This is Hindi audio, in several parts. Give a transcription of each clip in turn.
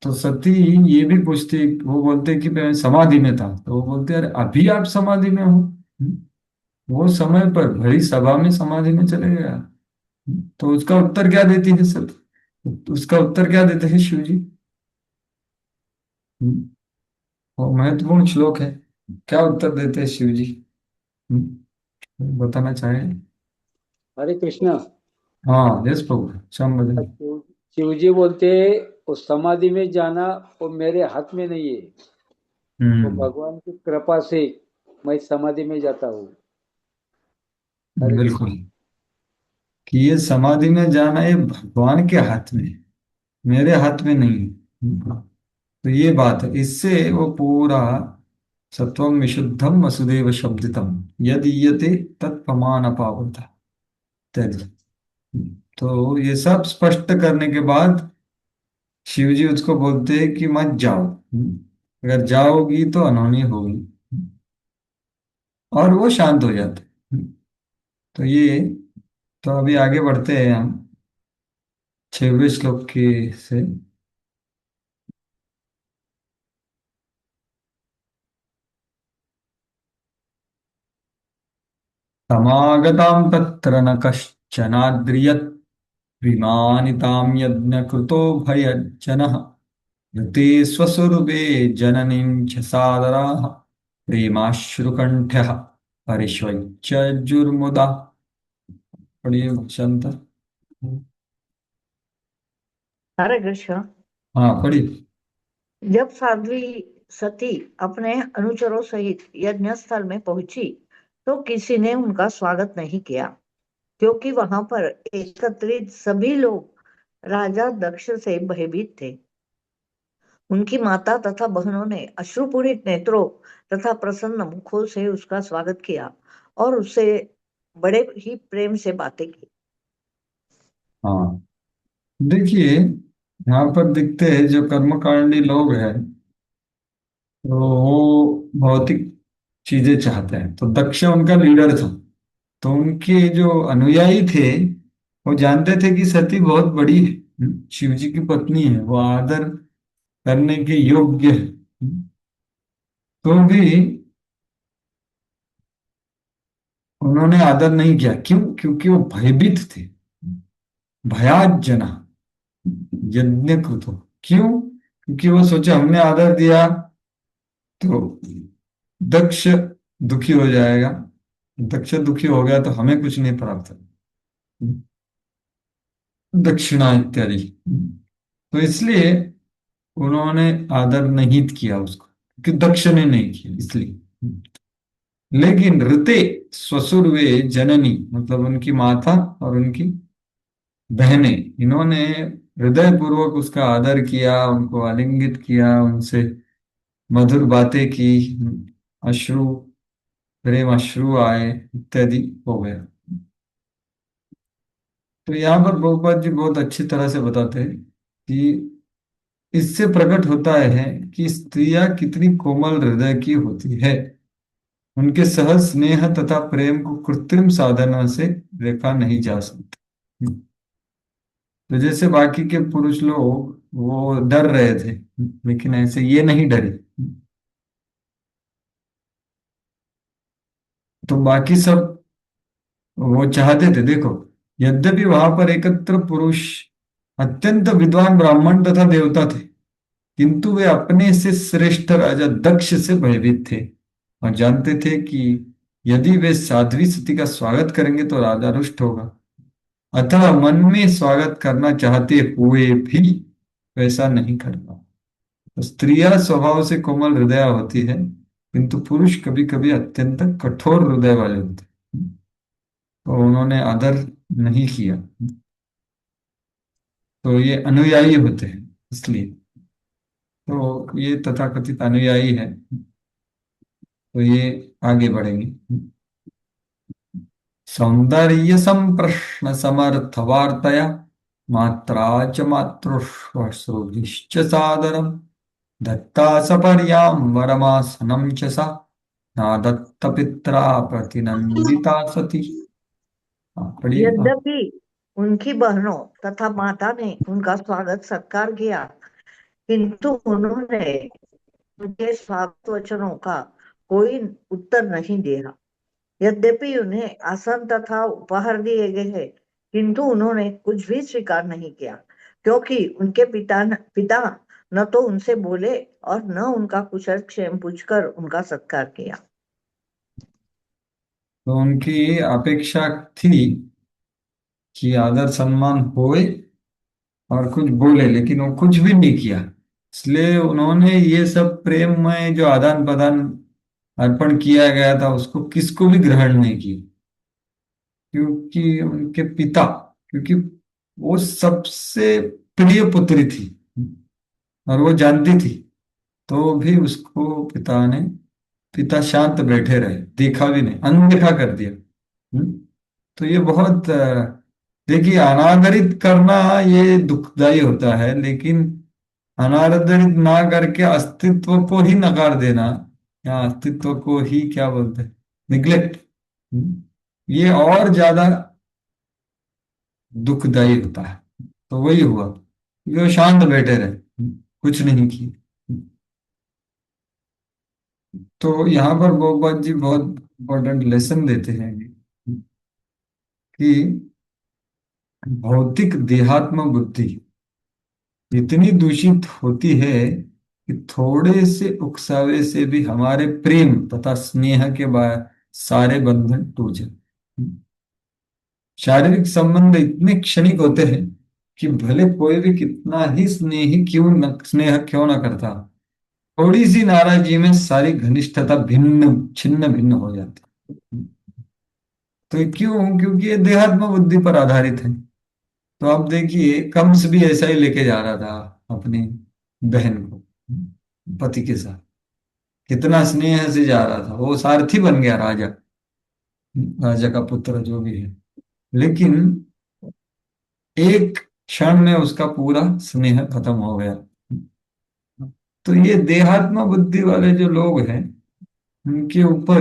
तो सती ये भी पूछती, वो बोलते कि मैं समाधि में था, तो वो बोलते अरे अभी आप समाधि में हो? वो समय पर भरी सभा में समाधि में चले गया। तो उसका उत्तर क्या देती है सती? उसका उत्तर क्या देते हैं शिव जी? हम्म, वो महत्वपूर्ण श्लोक है। क्या उत्तर देते हैं शिव जी? बताना चाहें? हरे कृष्णा। हाँ, यस प्रभु, श्याम भजन। शिव शिव जी बोलते, उस समाधि में जाना वो मेरे हाथ में नहीं है। वो हम्म। भगवान की कृपा से मैं समाधि में जाता हूँ। हरे बिल्कुल, कृष्ण। कि ये समाधि में जाना ये भगवान के हाथ में है, मेरे हाथ में नहीं है। तो ये बात है, इससे वो पूरा सत्वम विशुद्धम वसुदेव शब्दितम यद ईयते तत्प्रमाण अपावता इत्यादि। तो ये सब स्पष्ट करने के बाद शिव जी उसको बोलते हैं कि मत जाओ। अगर जाओगी तो अनहोनी होगी। और वो शांत हो जाते हैं। तो ये, तो अभी आगे बढ़ते हैं हम 6वें श्लोक की से। समागतां तत्र न कश्चनाद्रियत् विमानितां यज्ञकृतो भयज्जनः ऋते स्वस्वरूपे जननीं च सादराः प्रेमाश्रुकण्ठः परिष्वच्य पढ़िए शांत। हरे कृष्ण। हाँ पढ़िए। जब साध्वी सती अपने अनुचरों सहित यज्ञ स्थल में पहुंची तो किसी ने उनका स्वागत नहीं किया, क्योंकि वहां पर एकत्रित सभी लोग राजा दक्ष से भयभीत थे। उनकी माता तथा बहनों ने अश्रुपूरित नेत्रों तथा प्रसन्न मुखों से उसका स्वागत किया और उससे बड़े ही प्रेम से बातें की। हाँ, देखिए यहाँ पर दिखते हैं जो कर्मकांडी लोग हैं, तो वो भौतिक चीजें चाहते हैं। तो दक्ष उनका लीडर था। तो उनके जो अनुयायी थे वो जानते थे कि सती बहुत बड़ी है, शिव जी की पत्नी है, वो आदर करने के योग्य है। तो भी उन्होंने आदर नहीं किया। क्यों? क्योंकि वो भयभीत थे। भयाजना यज्ञ कृतो। क्यों? क्योंकि वो सोचे हमने आदर दिया तो दक्ष दुखी हो जाएगा। दक्ष दुखी हो गया तो हमें कुछ नहीं प्राप्त, दक्षिणा इत्यादि। तो इसलिए उन्होंने आदर नहीं किया उसको, क्योंकि दक्ष ने नहीं किया इसलिए। लेकिन ऋते स्वसुर वे जननी, मतलब उनकी माता और उनकी बहनें, इन्होंने हृदय पूर्वक उसका आदर किया, उनको आलिंगित किया, उनसे मधुर बातें की। अश्रु, प्रेम अश्रु आए इत्यादि हो गया। तो यहाँ पर प्रभुपाद जी बहुत अच्छी तरह से बताते हैं कि इससे प्रकट होता है कि स्त्रियां कितनी कोमल हृदय की होती है। उनके सहज स्नेह तथा प्रेम को कृत्रिम साधनों से देखा नहीं जा सकता। तो जैसे बाकी के पुरुष लोग वो डर रहे थे, लेकिन ऐसे ये नहीं डरे। तो बाकी सब वो चाहते थे, देखो, यद्यपि वहां पर एकत्र पुरुष अत्यंत विद्वान ब्राह्मण तथा देवता थे, किंतु वे अपने से श्रेष्ठ राजा दक्ष से भयभीत थे और जानते थे कि यदि वे साध्वी सती का स्वागत करेंगे तो राजा रुष्ट होगा। अतः मन में स्वागत करना चाहते हुए भी वैसा नहीं करना। तो स्त्रियां स्वभाव से कोमल हृदय होती है, किंतु पुरुष कभी कभी अत्यंत कठोर हृदय वाले होते हैं। तो उन्होंने आदर नहीं किया। तो ये अनुयायी होते हैं इसलिए। तो ये तथाकथित अनुयायी है। तो ये आगे बढ़ेंगे। सौंदर्य संप्रश्न समर्थ वार्तया मात्रा च मातृश्वश्रुभिश्च सादरम दत्ता सपर्यां वरमासनं च सा नादत्त पित्रा प्रतिनंदिता सती। हाँ, पढ़िए। हाँ। यद्यपि उनकी बहनों तथा माता ने उनका स्वागत सत्कार किया, किंतु उन्होंने उनके स्वागत वचनों का कोई उत्तर नहीं दिया। यद्यपि उन्हें आसन तथा उपहार दिए गए, किंतु उन्होंने कुछ भी स्वीकार नहीं किया, क्योंकि उनके पिता न तो उनसे बोले और न उनका कुशल क्षेम पूछकर उनका सत्कार किया। तो उनकी अपेक्षा थी कि आदर सम्मान होए और कुछ बोले, लेकिन वो कुछ भी नहीं किया। इसलिए उन्होंने ये सब प्रेम में जो आदान प्रदान अर्पण किया गया था उसको किसको भी ग्रहण नहीं किया, क्योंकि उनके पिता, क्योंकि वो सबसे प्रिय पुत्री थी और वो जानती थी, तो भी उसको पिता शांत बैठे रहे, देखा भी नहीं, अनदेखा कर दिया। तो ये बहुत देखिए, अनादरित करना ये दुखदाई होता है, लेकिन अनादरित ना करके अस्तित्व को ही नकार देना, या अस्तित्व को ही क्या बोलते हैं, निग्लेक्ट, ये और ज्यादा दुखदाई होता है। तो वही हुआ, वो शांत बैठे रहे, कुछ नहीं किए। तो यहाँ पर गोपाल जी बहुत इंपॉर्टेंट लेसन देते हैं कि भौतिक देहात्म बुद्धि इतनी दूषित होती है कि थोड़े से उकसावे से भी हमारे प्रेम तथा स्नेह के बाद सारे बंधन टूट जाते। शारीरिक संबंध इतने क्षणिक होते हैं कि भले कोई भी कितना ही स्नेह क्यों न करता, थोड़ी सी नाराजगी में सारी घनिष्ठता भिन्न छिन्न भिन्न हो जाती। तो क्यों? क्योंकि ये देहात्म बुद्धि पर आधारित है। तो आप देखिए, कंस भी ऐसा ही लेके जा रहा था अपनी बहन को, पति के साथ, कितना स्नेह से जा रहा था, वो सारथी बन गया, राजा राजा का पुत्र जो भी है, लेकिन एक क्षण में उसका पूरा स्नेह खत्म हो गया। तो ये देहात्म बुद्धि वाले जो लोग हैं, उनके ऊपर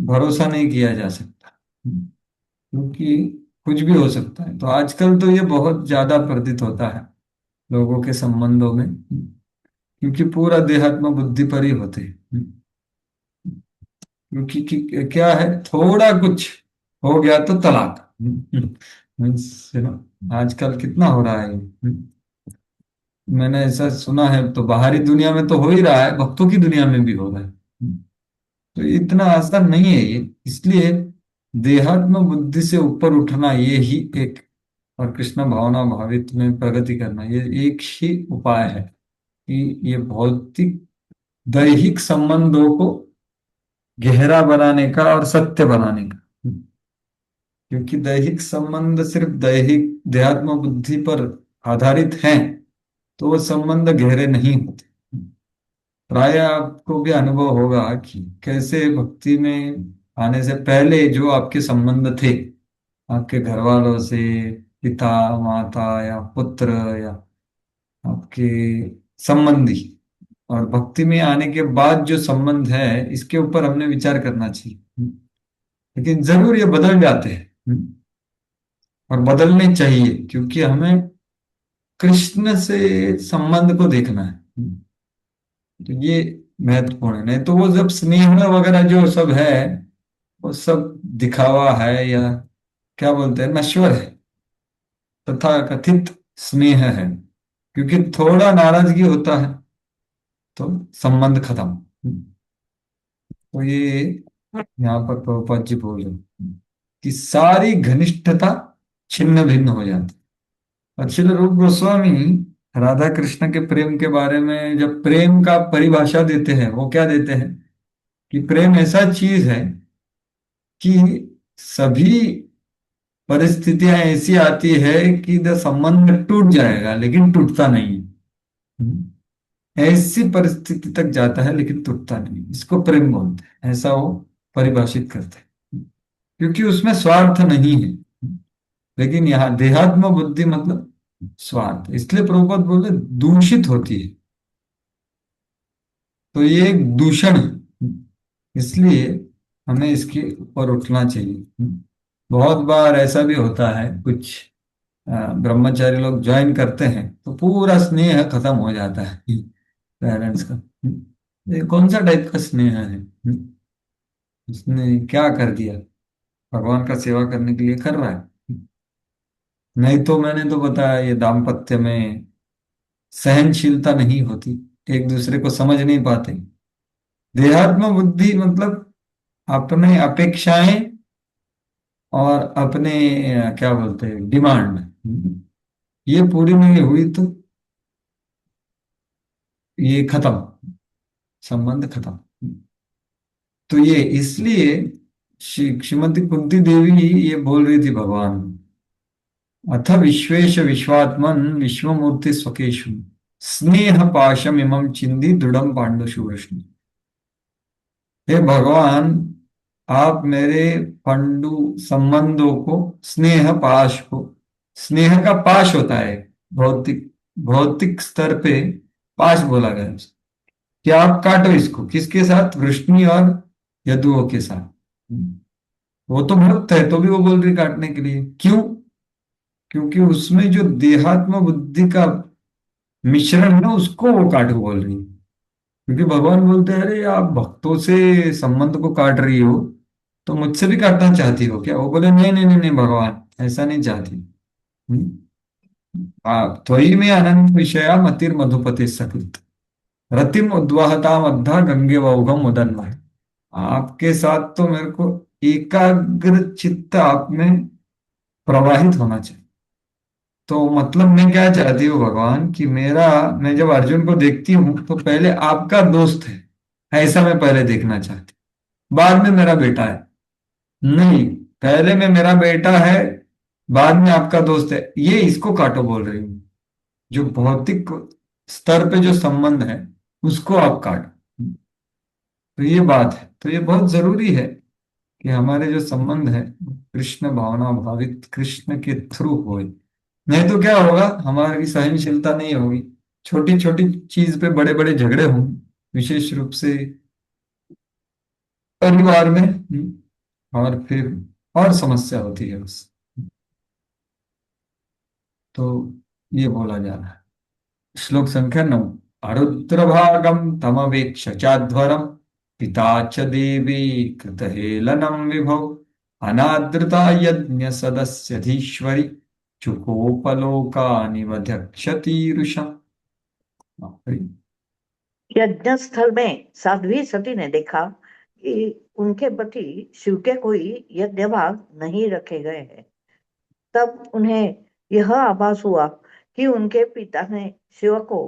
भरोसा नहीं किया जा सकता, क्योंकि कुछ भी हो सकता है। तो आजकल तो ये बहुत ज्यादा प्रतीत होता है लोगों के संबंधों में, क्योंकि पूरा देहात्म बुद्धि पर ही होते हैं। क्योंकि क्या है, थोड़ा कुछ हो गया तो तलाक। मीन्स आजकल कितना हो रहा है ये। मैंने ऐसा सुना है, तो बाहरी दुनिया में तो हो ही रहा है, भक्तों की दुनिया में भी हो रहा है। तो ये इतना आसान नहीं है ये। इसलिए देहात्म बुद्धि से ऊपर उठना, ये ही एक, और कृष्ण भावना भावित में प्रगति करना, ये एक ही उपाय है कि ये भौतिक दैहिक संबंधों को गहरा बनाने का और सत्य बनाने का। क्योंकि दैहिक संबंध सिर्फ देहात्म बुद्धि पर आधारित हैं, तो वो संबंध गहरे नहीं होते। प्राय आपको भी अनुभव होगा कि कैसे भक्ति में आने से पहले जो आपके संबंध थे, आपके घर वालों से, पिता माता या पुत्र या आपके संबंधी, और भक्ति में आने के बाद जो संबंध है, इसके ऊपर हमने विचार करना चाहिए। लेकिन जरूर ये बदल जाते हैं, और बदलने चाहिए, क्योंकि हमें कृष्ण से संबंध को देखना है। तो ये महत्वपूर्ण है। नहीं तो वो जब स्नेह वगैरह जो सब है, वो सब दिखावा है, या क्या बोलते हैं, नश्वर है, तथा कथित स्नेह है। क्योंकि थोड़ा नाराजगी होता है तो संबंध खत्म। तो ये यहाँ पर प्रभुपाद जी बोल रहे हैं कि सारी घनिष्ठता छिन्न भिन्न हो जाती। और श्रील रूप गोस्वामी राधा कृष्ण के प्रेम के बारे में जब प्रेम का परिभाषा देते हैं, वो क्या देते हैं कि प्रेम ऐसा चीज है कि सभी परिस्थितियां ऐसी आती है कि द संबंध टूट जाएगा, लेकिन टूटता नहीं है। ऐसी परिस्थिति तक जाता है लेकिन टूटता नहीं, इसको प्रेम बोलते हैं, ऐसा वो परिभाषित करते हैं। क्योंकि उसमें स्वार्थ नहीं है। लेकिन यहाँ देहात्म बुद्धि मतलब स्वार्थ, इसलिए प्रभुपाद बोले दूषित होती है। तो ये एक दूषण है, इसलिए हमें इसके ऊपर उठना चाहिए। बहुत बार ऐसा भी होता है, कुछ ब्रह्मचारी लोग ज्वाइन करते हैं तो पूरा स्नेह खत्म हो जाता है पेरेंट्स का। ये कौन सा टाइप का स्नेह है? उसने क्या कर दिया? भगवान का सेवा करने के लिए कर रहा है। नहीं तो मैंने तो बताया ये दाम्पत्य में सहनशीलता नहीं होती, एक दूसरे को समझ नहीं पाते। देहात्म बुद्धि मतलब अपने अपेक्षाएं और अपने क्या बोलते हैं, डिमांड, ये पूरी नहीं हुई तो ये खत्म, संबंध खत्म। तो ये इसलिए श्रीमती कुंती देवी ये बोल रही थी भगवान, अथ विश्वेश विश्वात्मन विश्वमूर्ति स्वकेशु स्नेह पाशम इमं चिंदी दृढ़म पांडुषु वृष्णि। हे भगवान, आप मेरे पंडु संबंधों को, स्नेह पाश को, स्नेह का पाश होता है भौतिक, भौतिक स्तर पे पाश बोला गया है उसको, कि आप काटो इसको, किसके साथ? वृष्णि और यदुओं के साथ। वो तो भक्त है तो भी वो बोल रही काटने के लिए, क्यों? क्योंकि उसमें जो देहात्म बुद्धि का मिश्रण है ना, उसको वो काटो बोल रही है। क्योंकि भगवान बोलते हैं, अरे आप भक्तों से संबंध को काट रही हो तो मुझसे भी काटना चाहती हो क्या? वो बोले, नहीं नहीं नहीं नहीं भगवान, ऐसा नहीं चाहती। त्वयि में अनंत विषया मतिर मधुपति सकृत रतिम उद्वाहता मध्धा गंगे वौघम उदन्व। आपके साथ तो मेरे को एकाग्र चित्त आप में प्रवाहित होना चाहिए। तो मतलब मैं क्या चाहती हूँ भगवान, कि मेरा, मैं जब अर्जुन को देखती हूँ तो पहले आपका दोस्त है, ऐसा मैं पहले देखना चाहती हूँ। बाद में मेरा बेटा है, नहीं, पहले में मेरा बेटा है, बाद में आपका दोस्त है, ये इसको काटो बोल रही हूँ। जो भौतिक स्तर पे जो संबंध है उसको आप काटो। तो ये बात है, तो ये बहुत जरूरी है कि हमारे जो संबंध है कृष्ण भावना भावित, कृष्ण के थ्रू होए। नहीं तो क्या होगा, हमारी सहनशीलता नहीं होगी, छोटी छोटी चीज पे बड़े बड़े झगड़े होंगे, विशेष रूप से परिवार में। और फिर और समस्या होती है बस। तो ये बोला जा रहा है। श्लोक संख्या 9। अरुद्र भागम तमवेक्ष चाध्वरम पिता च देवी कृतहेलनम विभो अनादृता यज्ञ सदस्यधीश्वरी चुकोपलोका निवध्यक्षतीरुषा। यज्ञ स्थल में साध्वी सती ने देखा कि उनके पति शिव के कोई यज्ञ भाग नहीं रखे गए हैं। तब उन्हें यह आभास हुआ कि उनके पिता ने शिव को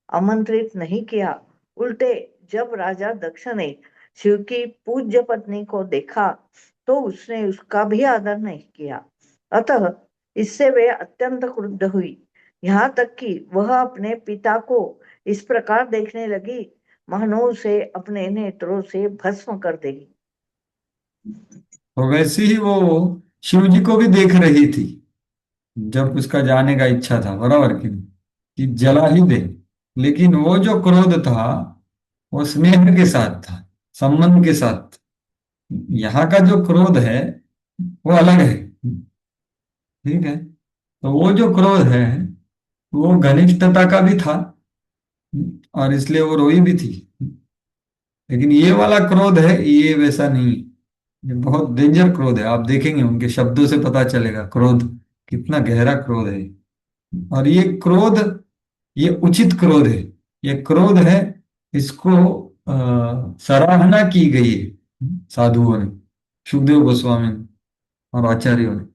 आमंत्रित नहीं किया। उल्टे जब राजा दक्ष ने शिव की पूज्य पत्नी को देखा तो उसने उसका भी आदर नहीं किया। अतः इससे वे अत्यंत क्रुद्ध हुई, यहाँ तक कि वह अपने पिता को इस प्रकार देखने लगी मानो उसे अपने नेत्रों से भस्म कर देगी। तो वैसे ही वो शिव जी को भी देख रही थी जब उसका जाने का इच्छा था, बराबर की नहीं, कि जला ही दे। लेकिन वो जो क्रोध था वो स्नेह के साथ था, संबंध के साथ। यहाँ का जो क्रोध है वो अलग है, ठीक है? तो वो जो क्रोध है वो घनिष्ठता का भी था, और इसलिए वो रोई भी थी। लेकिन ये वाला क्रोध है, ये वैसा नहीं, ये बहुत डेंजर क्रोध है। आप देखेंगे उनके शब्दों से पता चलेगा क्रोध कितना गहरा क्रोध है। और ये क्रोध, ये उचित क्रोध है, ये क्रोध है, इसको सराहना की गई है साधुओं ने, सुखदेव गोस्वामी ने और आचार्यों ने।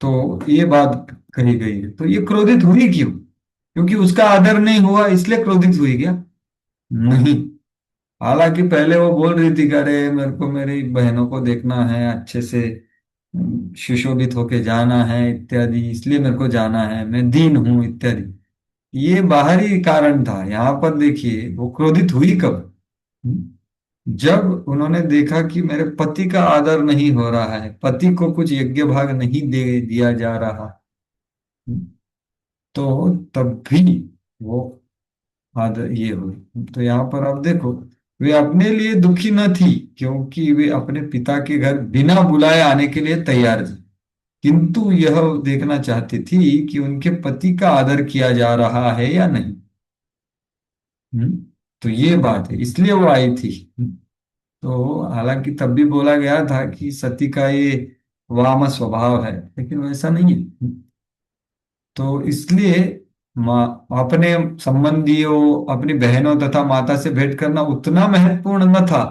तो ये बात कही गई है। तो ये क्रोधित हुई क्यों? क्योंकि उसका आदर नहीं हुआ इसलिए क्रोधित हुई क्या? नहीं। हालांकि पहले वो बोल रही थी कि अरे मेरे को मेरी बहनों को देखना है, अच्छे से सुशोभित होके जाना है इत्यादि, इसलिए मेरे को जाना है, मैं दीन हूं इत्यादि। ये बाहरी कारण था। यहाँ पर देखिए वो क्रोधित हुई कब? जब उन्होंने देखा कि मेरे पति का आदर नहीं हो रहा है, पति को कुछ यज्ञ भाग नहीं दे दिया जा रहा, तो तब भी वो आदर ये हुई। तो यहाँ पर आप देखो, वे अपने लिए दुखी न थी क्योंकि वे अपने पिता के घर बिना बुलाए आने के लिए तैयार थी। किंतु यह देखना चाहती थी कि उनके पति का आदर किया जा रहा है या नहीं। हम्म, तो ये बात है, इसलिए वो आई थी। तो हालांकि तब भी बोला गया था कि सती का ये वाम स्वभाव है, लेकिन वैसा नहीं है। तो इसलिए माँ अपने संबंधियों, अपनी बहनों तथा माता से भेंट करना उतना महत्वपूर्ण न था,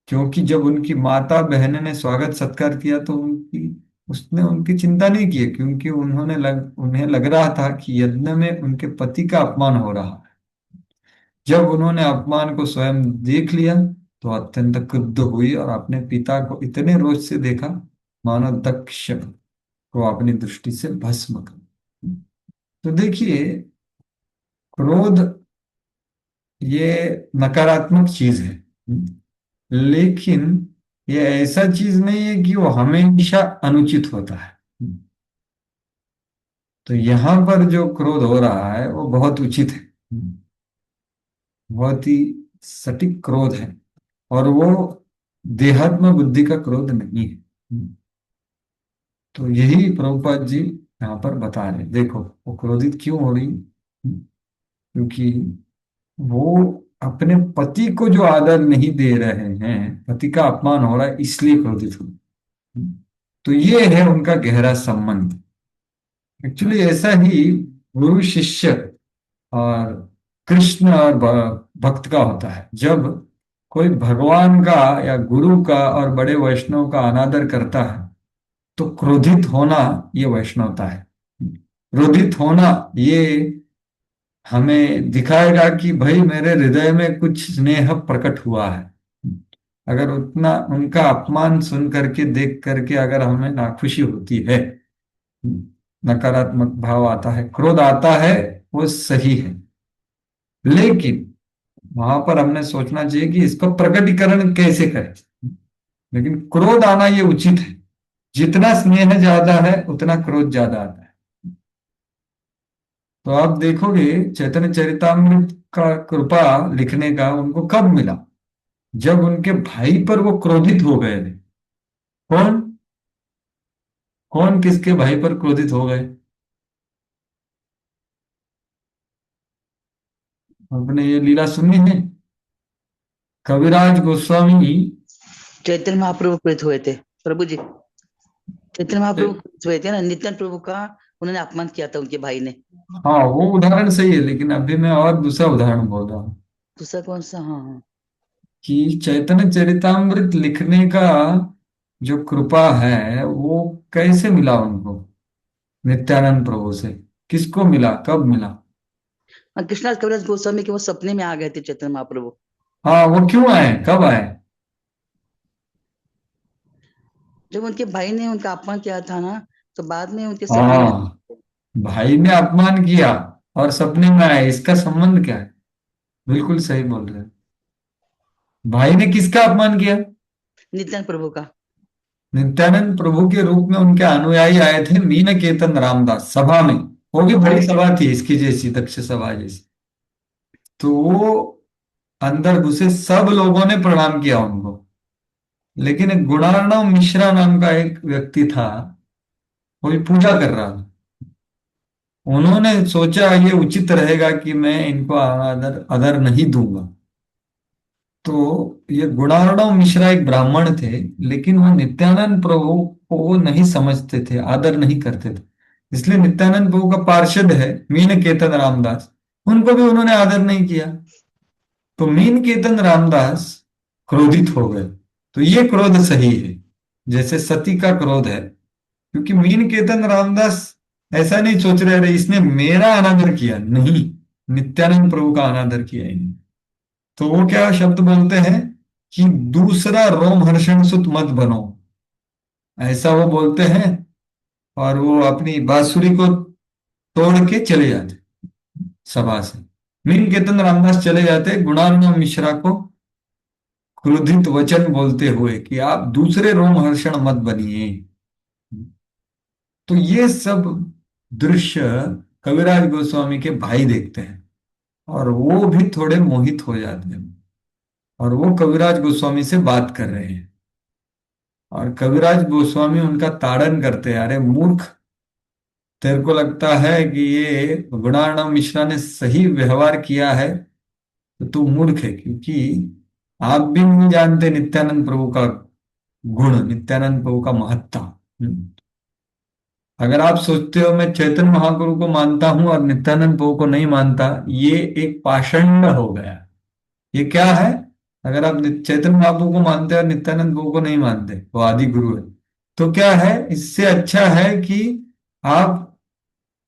क्योंकि जब उनकी माता बहन ने स्वागत सत्कार किया तो उनकी उसने उनकी चिंता नहीं की, क्योंकि उन्हें लग रहा था कि यज्ञ में उनके पति का अपमान हो रहा है। जब उन्होंने अपमान को स्वयं देख लिया तो अत्यंत क्रुद्ध हुई और अपने पिता को इतने रोष से देखा मानो दक्ष को अपनी दृष्टि से भस्म कर। तो देखिए, क्रोध ये नकारात्मक चीज है, लेकिन ये ऐसा चीज नहीं है कि वो हमेशा अनुचित होता है। तो यहां पर जो क्रोध हो रहा है वो बहुत उचित है, बहुत ही सटीक क्रोध है, और वो देहात्म बुद्धि का क्रोध नहीं है। तो यही प्रभुपाद जी यहाँ पर बता रहे, देखो वो क्रोधित क्यों हो रही, क्योंकि वो अपने पति को जो आदर नहीं दे रहे हैं, पति का अपमान हो रहा है, इसलिए क्रोधित हो। तो ये है उनका गहरा संबंध। एक्चुअली ऐसा ही गुरु शिष्य और कृष्ण और भक्त का होता है। जब कोई भगवान का या गुरु का और बड़े वैष्णव का अनादर करता है तो क्रोधित होना ये वैष्णवता है। क्रोधित होना ये हमें दिखाएगा कि भाई मेरे हृदय में कुछ स्नेह प्रकट हुआ है। अगर उतना उनका अपमान सुन करके देख करके अगर हमें नाखुशी होती है, नकारात्मक भाव आता है, क्रोध आता है, वो सही है, लेकिन वहां पर हमने सोचना चाहिए कि इसका प्रकटीकरण कैसे करें। लेकिन क्रोध आना ये उचित है, जितना स्नेह ज्यादा है उतना क्रोध ज्यादा आता है। तो आप देखोगे चैतन्य चरितामृत का कृपा लिखने का उनको कब मिला, जब उनके भाई पर वो क्रोधित हो गए थे। कौन कौन किसके भाई पर क्रोधित हो गए? आपने ये लीला सुनी है? कविराज गोस्वामी। चैतन्य महाप्रभु प्रेरित हुए थे प्रभु जी। चैतन्य महाप्रभु प्रेरित हुए थे ना, नित्यानंद प्रभु का उन्होंने अपमान किया था उनके भाई ने। हाँ, वो उदाहरण सही है, लेकिन अभी मैं और दूसरा उदाहरण बोल रहा हूँ दूसरा कौन सा? हाँ हाँ, कि चैतन्य चरितामृत लिखने का जो कृपा है वो कैसे मिला उनको, नित्यानंद प्रभु से। किसको मिला, कब मिला? कृष्णदास कविराज गोस्वामी के वो सपने में आ गए थे चैतन्य महाप्रभु। हाँ, वो क्यों आए, कब आए? जब उनके भाई ने उनका अपमान किया था ना, तो बाद में उनके सपने में। हाँ, भाई ने अपमान किया और सपने में आए, इसका संबंध क्या है? बिल्कुल सही बोल रहे हैं। भाई ने किसका अपमान किया? नित्यानंद प्रभु का। नित्यानंद प्रभु के रूप में उनके अनुयायी आए थे मीन केतन रामदास सभा में। वो भी बड़ी सभा थी इसकी जैसी, दक्ष सभा जैसी। तो वो अंदर घुसे, सब लोगों ने प्रणाम किया उनको, लेकिन एक गुणार्णव मिश्रा नाम का एक व्यक्ति था, कोई पूजा कर रहा था। उन्होंने सोचा ये उचित रहेगा कि मैं इनको आदर आदर नहीं दूंगा। तो ये गुणार्णव मिश्रा एक ब्राह्मण थे, लेकिन वो नित्यानंद प्रभु को नहीं समझते थे, आदर नहीं करते थे। इसलिए नित्यानंद प्रभु का पार्षद है मीन केतन रामदास, उनको भी उन्होंने आदर नहीं किया। तो मीन केतन रामदास क्रोधित हो गए। तो ये क्रोध सही है, जैसे सती का क्रोध है, क्योंकि मीन केतन रामदास ऐसा नहीं सोच रहे अरे इसने मेरा अनादर किया, नहीं, नित्यानंद प्रभु का अनादर किया इन्हें। तो वो क्या शब्द बोलते हैं कि दूसरा रोमहर्षण सुत मत बनो, ऐसा वो बोलते हैं। और वो अपनी बांसुरी को तोड़ के चले जाते सभा से। मीन केतन रामदास चले जाते गुणार्णव मिश्रा को क्रोधित वचन बोलते हुए कि आप दूसरे रोमहर्षण मत बनिए। तो ये सब दृश्य कविराज गोस्वामी के भाई देखते हैं और वो भी थोड़े मोहित हो जाते हैं, और वो कविराज गोस्वामी से बात कर रहे हैं। और कविराज गोस्वामी उनका ताड़न करते हैं, अरे मूर्ख, तेरे को लगता है कि ये गुणार्णव मिश्रा ने सही व्यवहार किया है, तो तू मूर्ख है, क्योंकि आप भी नहीं जानते नित्यानंद प्रभु का गुण, नित्यानंद प्रभु का महत्ता। अगर आप सोचते हो मैं चैतन्य महाप्रभु को मानता हूं और नित्यानंद प्रभु को नहीं मानता, ये एक पाषंड हो गया। ये क्या है? अगर आप चैतन्य महाप्रभु को मानते हैं और नित्यानंद प्रभु को नहीं मानते, वो आदि गुरु है, तो क्या है? इससे अच्छा है कि आप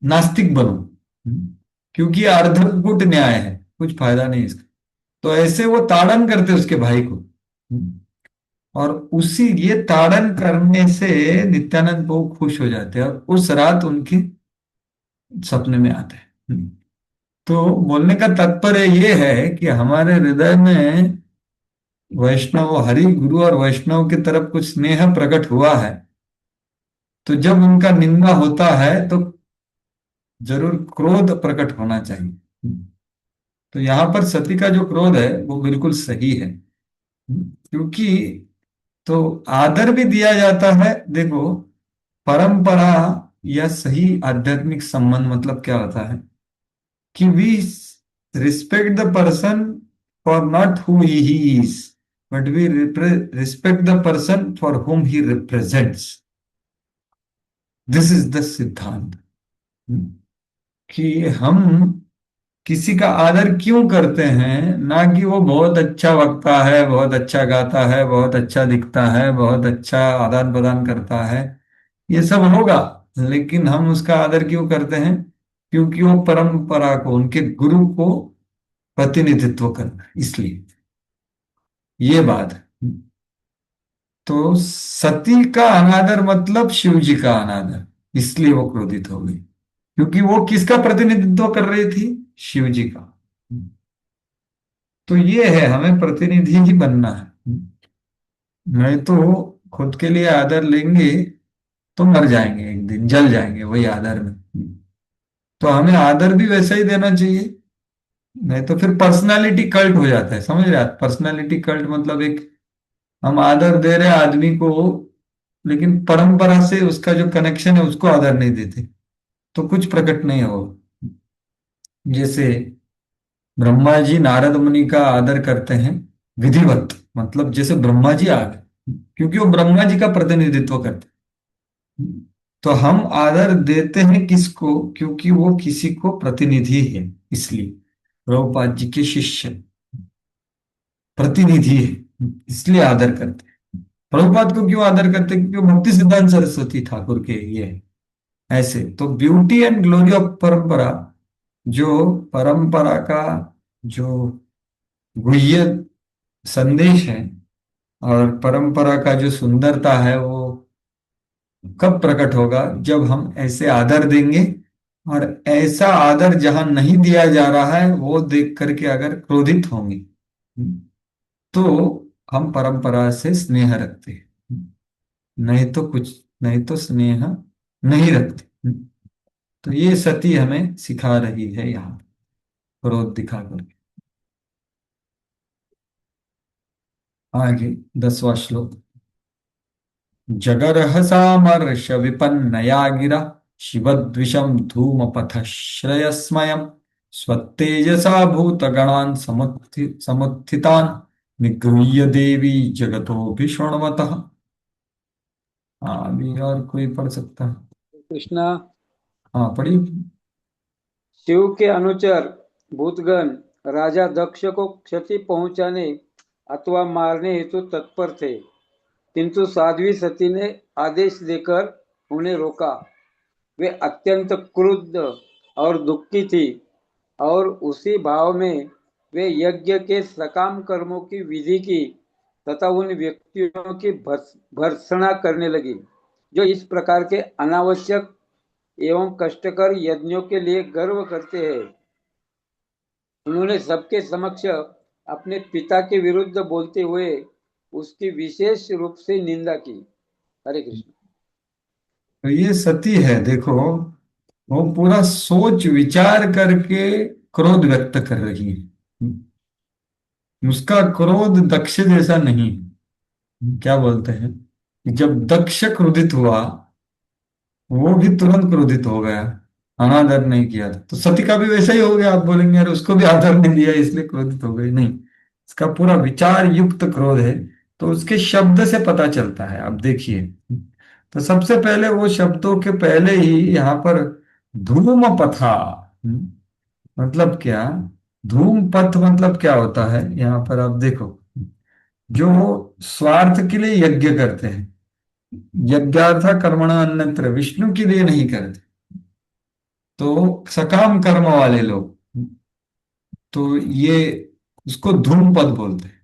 नास्तिक बनो। क्योंकि अर्धकूट न्याय है, कुछ फायदा नहीं इसका। तो ऐसे वो ताड़न करते उसके भाई को। और उसी ये ताड़न करने से नित्यानंद प्रभु खुश हो जाते हैं और उस रात उनके सपने में आते हैं। तो बोलने का तात्पर्य ये है कि हमारे हृदय में वैष्णव, हरि गुरु और वैष्णव की तरफ कुछ स्नेह प्रकट हुआ है, तो जब उनका निंदा होता है तो जरूर क्रोध प्रकट होना चाहिए। तो यहां पर सती का जो क्रोध है वो बिल्कुल सही है, क्योंकि तो आदर भी दिया जाता है। देखो, परंपरा या सही आध्यात्मिक संबंध मतलब क्या होता है कि we respect the person for not who he is, but we respect the person for whom he represents. This is the सिद्धांत, कि हम किसी का आदर क्यों करते हैं, ना कि वो बहुत अच्छा वक्ता है, बहुत अच्छा गाता है, बहुत अच्छा दिखता है, बहुत अच्छा आदान प्रदान करता है, ये सब होगा, लेकिन हम उसका आदर क्यों करते हैं? क्योंकि वो परंपरा को, उनके गुरु को प्रतिनिधित्व करता है, इसलिए ये बात है। तो सती का अनादर मतलब शिव जी का अनादर, इसलिए वो क्रोधित हो गई, क्योंकि वो किसका प्रतिनिधित्व कर रही थी? शिव जी का। तो ये है, हमें प्रतिनिधि ही बनना है। नहीं तो खुद के लिए आदर लेंगे तो मर जाएंगे, एक दिन जल जाएंगे वही आदर में। तो हमें आदर भी वैसा ही देना चाहिए, नहीं तो फिर पर्सनालिटी कल्ट हो जाता है। समझ रहे आप? पर्सनालिटी कल्ट मतलब एक, हम आदर दे रहे हैं आदमी को, लेकिन परंपरा से उसका जो कनेक्शन है उसको आदर नहीं देते, तो कुछ प्रकट नहीं होगा। जैसे ब्रह्मा जी नारद मुनि का आदर करते हैं विधिवत, मतलब जैसे ब्रह्मा जी आ गए, क्योंकि वो ब्रह्मा जी का प्रतिनिधित्व करते हैं। तो हम आदर देते हैं किसको? क्योंकि वो किसी को प्रतिनिधि है, इसलिए प्रभुपाद जी के शिष्य प्रतिनिधि है, इसलिए आदर करते हैं। प्रभुपाद को क्यों आदर करते हैं? क्योंकि वो भक्ति सिद्धांत सरस्वती ठाकुर के ये है। ऐसे तो ब्यूटी एंड ग्लोरी ऑफ परंपरा, जो परंपरा का जो गुह्य संदेश है और परंपरा का जो सुंदरता है, वो कब प्रकट होगा? जब हम ऐसे आदर देंगे, और ऐसा आदर जहां नहीं दिया जा रहा है वो देख करके अगर क्रोधित होंगे, तो हम परंपरा से स्नेह रखते हैं, नहीं तो कुछ, नहीं तो स्नेह नहीं रखते। तो ये सती हमें सिखा रही है यहाँ, क्रोध दिखा करके। आगे 10वां श्लोक। जगर्ह सामर्ष विपन्नया गिरा शिवद्विषं धूमपथ श्रयस्मयम् स्वत्तेजसा भूतगणान् समुत्थितान् निगृह्य देवी जगतोऽभिषण्वतः। हाँ, अभी और कोई पढ़ सकता है? कृष्णा, हाँ पढ़िए। शिव के अनुचर भूतगण राजा दक्ष को क्षति पहुंचाने अथवा मारने हेतु तत्पर थे, किंतु साध्वी सती ने आदेश देकर उन्हें रोका। वे अत्यंत क्रुद्ध और दुखी थी, और उसी भाव में वे यज्ञ के सकाम कर्मों की विधि की तथा उन व्यक्तियों की भर्त्सना करने लगी जो इस प्रकार के अनावश्यक एवं कष्टकर यज्ञों के लिए गर्व करते हैं। उन्होंने सबके समक्ष अपने पिता के विरुद्ध बोलते हुए उसकी विशेष रूप से निंदा की। हरे कृष्ण। तो ये सती है, देखो, वो पूरा सोच विचार करके क्रोध व्यक्त कर रही है। उसका क्रोध दक्ष जैसा नहीं है। क्या बोलते हैं? कि जब दक्ष क्रोधित हुआ, वो भी तुरंत क्रोधित हो गया, अनादर नहीं किया था। तो सती का भी वैसा ही हो गया। आप बोलेंगे यार उसको भी आदर नहीं दिया इसलिए क्रोधित हो गई, नहीं, इसका पूरा विचार युक्त क्रोध है। तो उसके शब्द से पता चलता है। आप देखिए, तो सबसे पहले वो शब्दों के पहले ही यहाँ पर धूम पथा, मतलब क्या, धूम पथ मतलब क्या होता है, यहाँ पर आप देखो, जो स्वार्थ के लिए यज्ञ करते हैं, यज्ञार्था कर्मणा अन्यत्र, विष्णु के लिए नहीं करते, तो सकाम कर्म वाले लोग, तो ये उसको धूम पद बोलते हैं।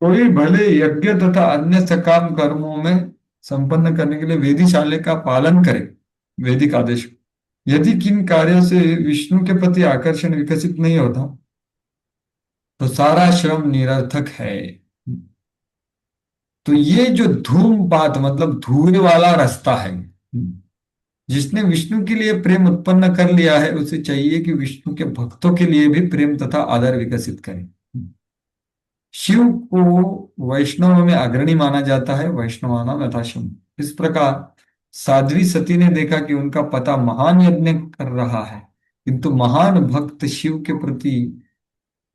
कोई भले यज्ञ तथा अन्य सकाम कर्मों में संपन्न करने के लिए वेदिशाले का पालन करे, वैदिक आदेश, यदि किन कार्यों से विष्णु के प्रति आकर्षण विकसित नहीं होता, तो सारा श्रम निरर्थक है। तो ये जो धूमपात मतलब धुएं वाला रास्ता है, जिसने विष्णु के लिए प्रेम उत्पन्न कर लिया है, उसे चाहिए कि विष्णु के भक्तों के लिए भी प्रेम तथा आदर विकसित करे। शिव को वैष्णव में अग्रणी माना जाता है, वैष्णवानाम यथाश्रम। इस प्रकार साध्वी सती ने देखा कि उनका पता महान यज्ञ कर रहा है, किंतु महान भक्त शिव के प्रति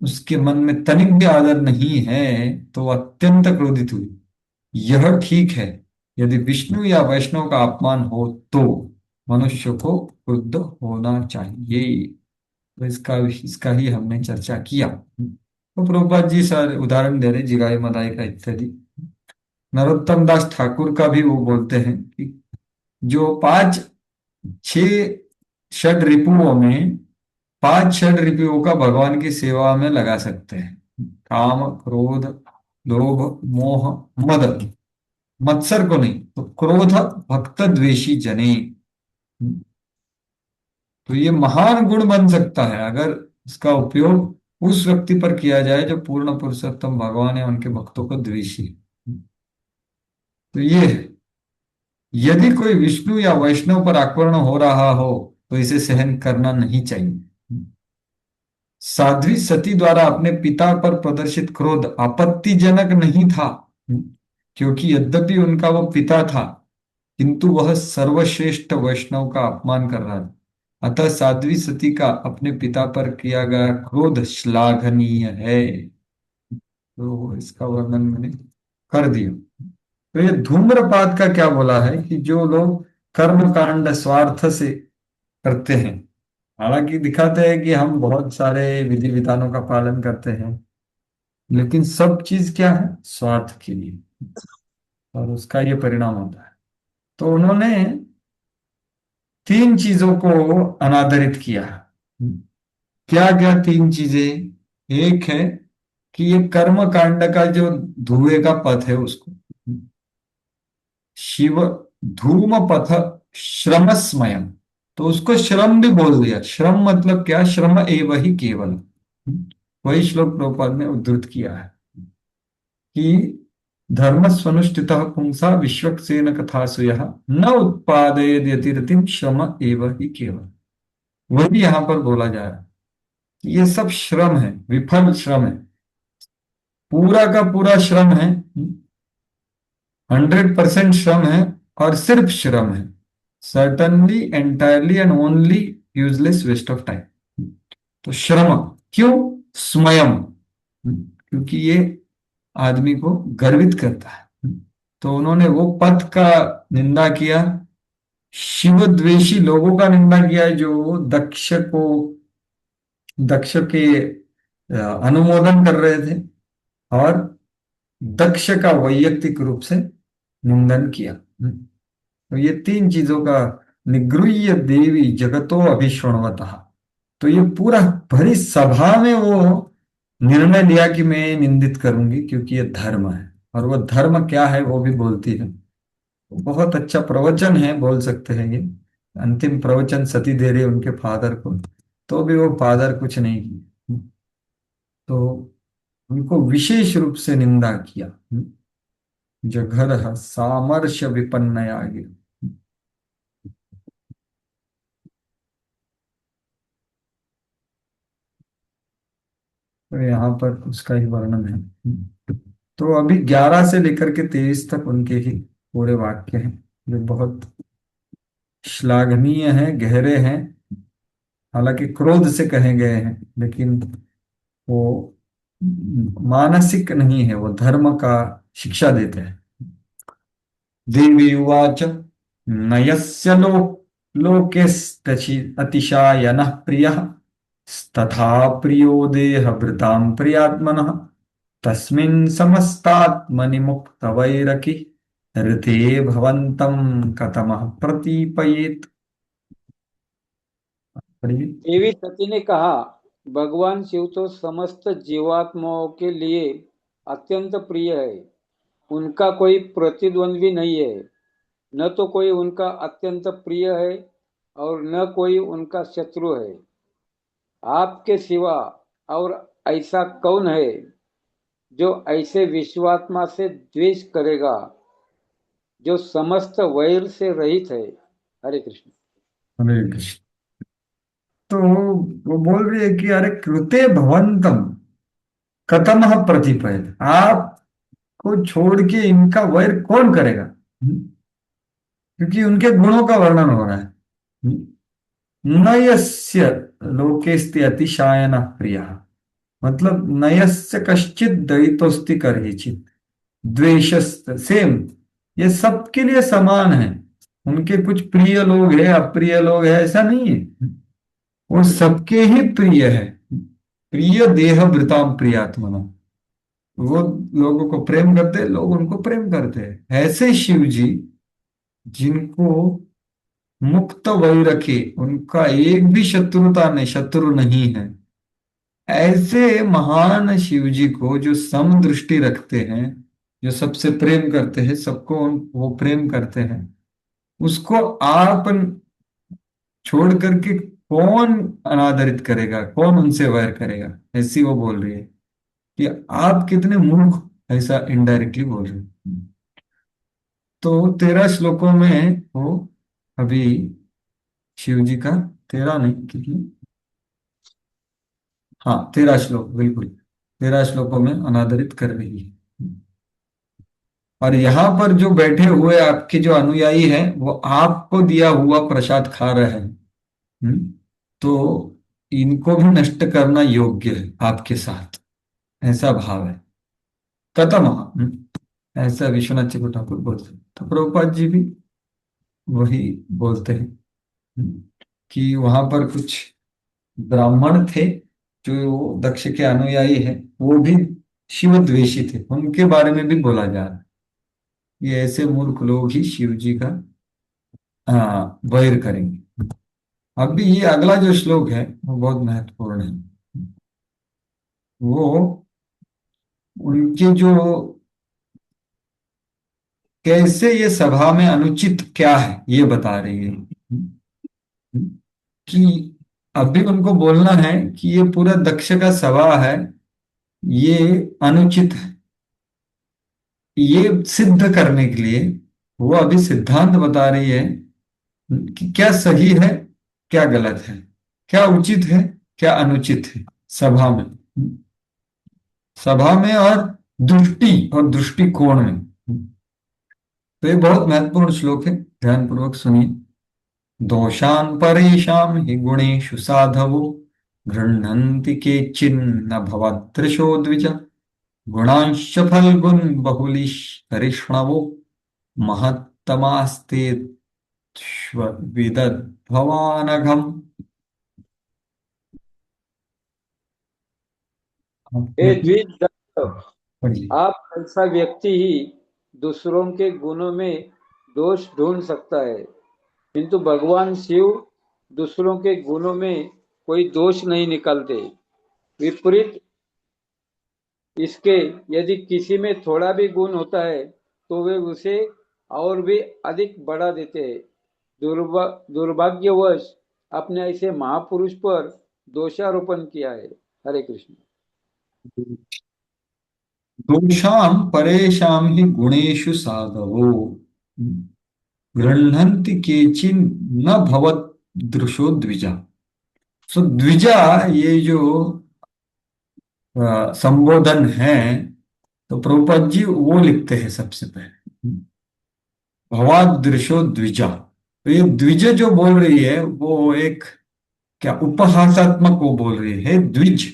उसके मन में तनिक भी आदर नहीं है, तो वह अत्यंत क्रोधित हुई। यह ठीक है, यदि विष्णु या वैष्णव का अपमान हो तो मनुष्य को क्रुद्ध होना चाहिए। तो इसका इसका ही हमने चर्चा किया। तो प्रभुपाद जी सर उदाहरण दे रहे, जिगाई मदाई का इत्यादि। नरोत्तम दास ठाकुर का भी वो बोलते हैं कि जो पांच छह षड रिपुओं में, पांच षड रिपुओं का भगवान की सेवा में लगा सकते हैं, काम क्रोध लोभ मोह मद, मत्सर को नहीं, तो क्रोध भक्त द्वेषी जने। तो ये महान गुण बन सकता है अगर इसका उपयोग उस व्यक्ति पर किया जाए जो पूर्ण पुरुषोत्तम भगवान या उनके भक्तों को द्वेषी है। तो ये है। यदि कोई विष्णु या वैष्णव पर आक्रमण हो रहा हो तो इसे सहन करना नहीं चाहिए। साध्वी सती द्वारा अपने पिता पर प्रदर्शित क्रोध आपत्तिजनक नहीं था, क्योंकि यद्यपि उनका वो पिता था, किंतु वह सर्वश्रेष्ठ वैष्णव का अपमान कर रहा था। अतः साध्वी सती का अपने पिता पर किया गया क्रोध श्लाघनीय है। तो इसका वर्णन मैंने कर दिया। तो ये धूम्रपात का क्या बोला है कि जो लोग कर्म कांड स्वार्थ से करते हैं, हालांकि दिखाते हैं कि हम बहुत सारे विधि विधानों का पालन करते हैं, लेकिन सब चीज क्या है, स्वार्थ के लिए, और उसका ये परिणाम होता है। तो उन्होंने तीन चीजों को अनादरित किया। क्या क्या तीन चीजें? एक है कि ये कर्म कांड का जो धुएं का पथ है उसको, शिव धूम पथ श्रमस्मयम, तो उसको श्रम भी बोल दिया। श्रम मतलब क्या, श्रम एव ही केवल। वही श्लोक प्रभुपाद ने उद्धृत किया है कि धर्म स्वनुष्ठित पुंसा विश्वक्सेन कथासु यः न उत्पादयेद यतिरतिम श्रम एव ही केवल। वही यहां पर बोला जा रहा है कि ये सब श्रम है, विफल श्रम है, पूरा का पूरा श्रम है, 100% श्रम है, और सिर्फ श्रम है, certainly entirely and only useless waste of time. तो श्रम क्यों? स्वयं, क्योंकि ये आदमी को गर्वित करता है। तो उन्होंने वो पथ का निंदा किया, शिव द्वेषी लोगों का निंदा किया जो दक्ष के अनुमोदन कर रहे थे, और दक्ष का वैयक्तिक रूप से निंदन किया। तो ये तीन चीजों का निगृह्य देवी जगतो अभिश्वणवतः, तो ये पूरा भरी सभा में वो निर्णय लिया कि मैं निंदित करूंगी, क्योंकि ये धर्म है, और वो धर्म क्या है वो भी बोलती है। बहुत अच्छा प्रवचन है, बोल सकते हैं ये। अंतिम प्रवचन सती दे रही है उनके फादर को, तो भी वो फादर कुछ नहीं किए, तो उनको विशेष रूप से निंदा किया। जघर सामर्श विपन्नया गिर। तो यहाँ पर उसका ही वर्णन है। तो अभी 11 से लेकर के 23 तक उनके ही पूरे वाक्य हैं जो बहुत श्लाघनीय हैं, गहरे हैं। हालांकि क्रोध से कहे गए हैं, लेकिन वो मानसिक नहीं है, वो धर्म का शिक्षा देते हैं। देवी उवाच नयस्य लोकेस्तचि अतिशायनः प्रियः तथा प्रियो देहभृतां प्रियात्मनः तस्मिन् समस्तात्मनि मुक्तवैरकि रते भवन्तं कथमः प्रतीपयेत्। पढ़िए। देवी सती ने कहा, भगवान शिव तो समस्त जीवात्माओं के लिए अत्यंत प्रिय है। उनका कोई प्रतिद्वंद्वी नहीं है। न तो कोई उनका अत्यंत प्रिय है और न कोई उनका शत्रु है। आपके सिवा और ऐसा कौन है जो ऐसे विश्वात्मा से द्वेष करेगा, जो समस्त वैर से रहित है। हरे कृष्ण। हरे कृष्ण। तो वो बोल रही है कि अरे कृते भवंतम कथमः प्रतिपयेत्, आपको छोड़ के इनका वैर कौन करेगा। क्योंकि उनके गुणों का वर्णन हो रहा है। नयस्य लोकेस्ति अतिशायन प्रिय, मतलब नयस्य कश्चित दयितोस्ति करहिचित द्वेषस्त, सेम, ये सबके लिए समान है। उनके कुछ प्रिय लोग हैं, अप्रिय लोग हैं, ऐसा नहीं है। वो सबके ही प्रिय है। प्रिय देह भृताम प्रियात्मना, वो लोगों को प्रेम करते हैं, लोग उनको प्रेम करते हैं। ऐसे शिव जी जिनको मुक्त वैरखी, उनका एक भी शत्रुता नहीं, शत्रु नहीं है, ऐसे महान शिव जी को जो समदृष्टि रखते हैं, जो सबसे प्रेम करते हैं, सबको वो प्रेम करते हैं, उसको आप छोड़ करके कौन अनादरित करेगा, कौन उनसे वैर करेगा। ऐसी वो बोल रही है कि आप कितने मूर्ख, ऐसा इनडायरेक्टली बोल रहे हैं। तो 13 श्लोकों में वो अभी शिव जी का, 13 नहीं कितने, हाँ 13 श्लोक, बिल्कुल 13 श्लोकों में अनादरित कर रही है। और यहाँ पर जो बैठे हुए आपके जो अनुयायी हैं, वो आपको दिया हुआ प्रसाद खा रहे हैं। तो इनको भी नष्ट करना योग्य है आपके साथ, ऐसा भाव है। कथम, ऐसा विश्वनाथ चक्रवर्ती ठाकुर बोलते हैं। तो प्रभुपाद जी भी वही बोलते हैं कि वहां पर कुछ ब्राह्मण थे जो दक्ष के अनुयायी है, वो भी शिव द्वेषी थे, उनके बारे में भी बोला जा रहा है। ये ऐसे मूर्ख लोग ही शिव जी का वैर करेंगे। अभी ये अगला जो श्लोक है वो बहुत महत्वपूर्ण है। वो उनके जो, कैसे ये सभा में अनुचित क्या है ये बता रही है। कि अभी उनको बोलना है कि ये पूरा दक्ष का सभा है, ये अनुचित है। ये सिद्ध करने के लिए वो अभी सिद्धांत बता रही है कि क्या सही है, क्या गलत है, क्या उचित है, क्या अनुचित है सभा में, सभा में और दृष्टि और दृष्टिकोण में। तो ये बहुत महत्वपूर्ण श्लोक है, ध्यानपूर्वक सुनिए। दोषान् परेषां हि गुणेषु साधवो गृह्णन्ति केचिन्न भवदृशो द्विज गुणांश फल्गुन बहुलीकरिष्णवो महत्तमास्ते विदद्भवानघम्। हे द्विज, पढ़िए। आप ऐसा व्यक्ति ही दूसरों के गुणों में दोष ढूंढ सकता है, किंतु भगवान शिव दूसरों के गुणों में कोई दोष नहीं निकालते। विपरीत इसके, यदि किसी में थोड़ा भी गुण होता है तो वे उसे और भी अधिक बढ़ा देते हैं। दुर्भाग्यवश आपने ऐसे महापुरुष पर दोषारोपण किया है। हरे कृष्ण। दोषां परेषां हि गुणेषु साधवो गृह्णन्ति केचिन न भवत दृशो द्विजा। सो द्विजा, ये जो संबोधन है तो प्रभुपाद जी वो लिखते हैं सबसे पहले, भवादृशो द्विजा। तो ये द्विज जो बोल रही है वो एक क्या उपहासात्मक वो बोल रही है द्विज,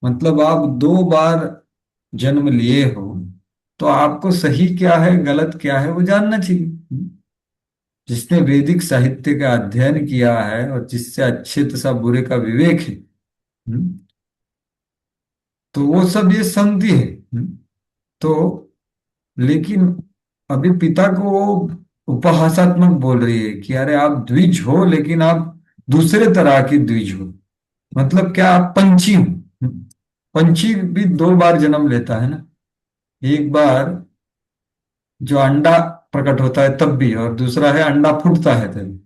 मतलब आप 2 बार जन्म लिए हो तो आपको सही क्या है गलत क्या है वो जानना चाहिए। जिसने वैदिक साहित्य का अध्ययन किया है और जिससे अच्छे तथा बुरे का विवेक है, तो वो सब ये समझी है। तो लेकिन अभी पिता को वो उपहासात्मक बोल रही है कि अरे आप द्विज हो लेकिन आप दूसरे तरह की द्विज हो। मतलब क्या, आप पंछी हो। पंछी भी 2 बार जन्म लेता है ना, एक बार जो अंडा प्रकट होता है तब भी, और दूसरा है अंडा फूटता है तभी।